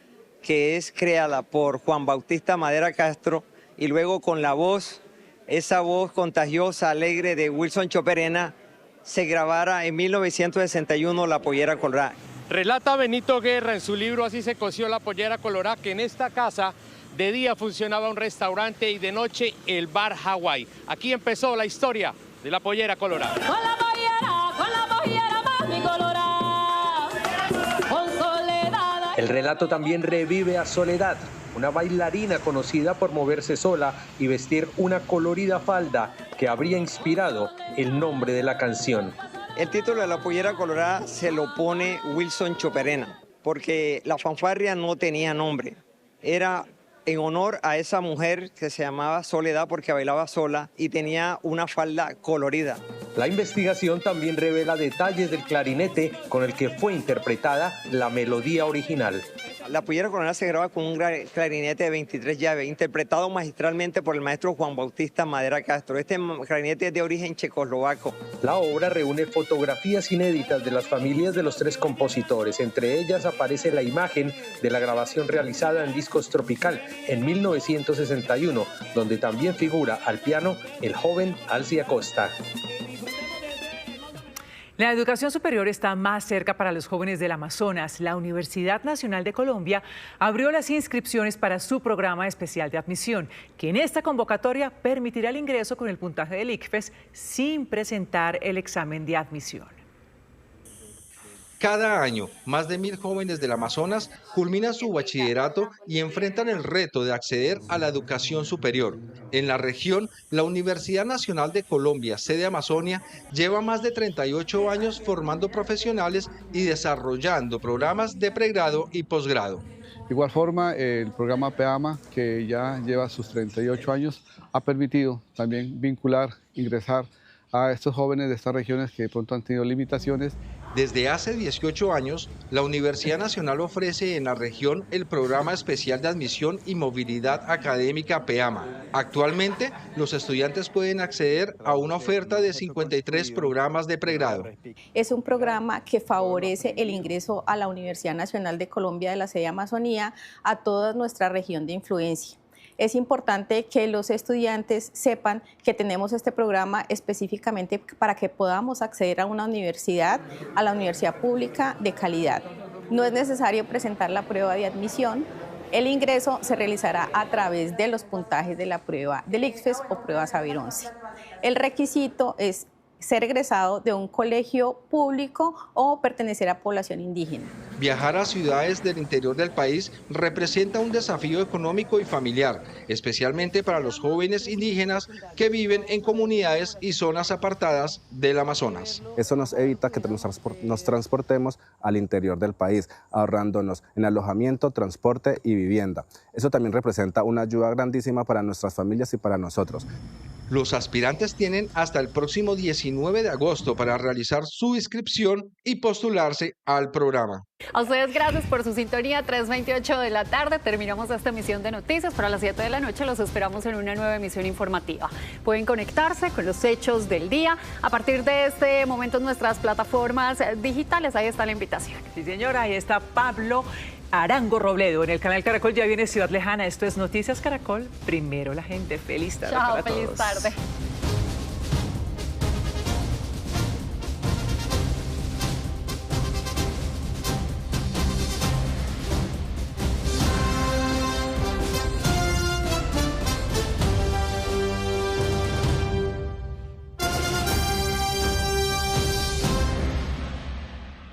que es creada por Juan Bautista Madera Castro y luego con la voz, esa voz contagiosa, alegre de Wilson Choperena, se grabara en 1961 La Pollera Colorá.
Relata Benito Guerra en su libro Así se coció la Pollera Colorá que en esta casa de día funcionaba un restaurante y de noche el bar Hawái. Aquí empezó la historia de la Pollera Colorá.
El relato también revive a Soledad, una bailarina conocida por moverse sola y vestir una colorida falda que habría inspirado el nombre de la canción.
El título de La Pollera Colorá se lo pone Wilson Choperena, porque la fanfarria no tenía nombre. Era en honor a esa mujer que se llamaba Soledad porque bailaba sola y tenía una falda colorida.
La investigación también revela detalles del clarinete con el que fue interpretada la melodía original.
La pollera colorada se graba con un clarinete de 23 llaves, interpretado magistralmente por el maestro Juan Bautista Madera Castro. Este clarinete es de origen checoslovaco.
La obra reúne fotografías inéditas de las familias de los 3 compositores. Entre ellas aparece la imagen de la grabación realizada en Discos Tropical en 1961, donde también figura al piano el joven Alci Acosta.
La educación superior está más cerca para los jóvenes del Amazonas. La Universidad Nacional de Colombia abrió las inscripciones para su programa especial de admisión, que en esta convocatoria permitirá el ingreso con el puntaje del ICFES sin presentar el examen de admisión.
Cada año, más de 1.000 jóvenes del Amazonas culminan su bachillerato y enfrentan el reto de acceder a la educación superior. En la región, la Universidad Nacional de Colombia, sede Amazonia, lleva más de 38 años formando profesionales y desarrollando programas de pregrado y posgrado.
De igual forma, el programa PEAMA, que ya lleva sus 38 años, ha permitido también vincular, ingresar a estos jóvenes de estas regiones que de pronto han tenido limitaciones.
Desde hace 18 años, la Universidad Nacional ofrece en la región el Programa Especial de Admisión y Movilidad Académica PEAMA. Actualmente, los estudiantes pueden acceder a una oferta de 53 programas de pregrado.
Es un programa que favorece el ingreso a la Universidad Nacional de Colombia de la sede Amazonía a toda nuestra región de influencia. Es importante que los estudiantes sepan que tenemos este programa específicamente para que podamos acceder a una universidad, a la universidad pública de calidad. No es necesario presentar la prueba de admisión. El ingreso se realizará a través de los puntajes de la prueba del ICFES o prueba Saber 11. El requisito es ser egresado de un colegio público o pertenecer a población indígena.
Viajar a ciudades del interior del país representa un desafío económico y familiar, especialmente para los jóvenes indígenas que viven en comunidades y zonas apartadas del Amazonas.
Eso nos evita que nos transportemos al interior del país, ahorrándonos en alojamiento, transporte y vivienda. Eso también representa una ayuda grandísima para nuestras familias y para nosotros.
Los aspirantes tienen hasta el próximo 19 de agosto para realizar su inscripción y postularse al programa.
A ustedes gracias por su sintonía. 3:28 de la tarde terminamos esta emisión de noticias. Para las 7 de la noche los esperamos en una nueva emisión informativa. Pueden conectarse con los hechos del día a partir de este momento en nuestras plataformas digitales. Ahí está la invitación.
Sí, señora, ahí está Pablo Arango Robledo. En el canal Caracol ya viene Ciudad Lejana. Esto es Noticias Caracol. Primero la gente. Feliz tarde.
Chao,
para todos.
feliz tarde.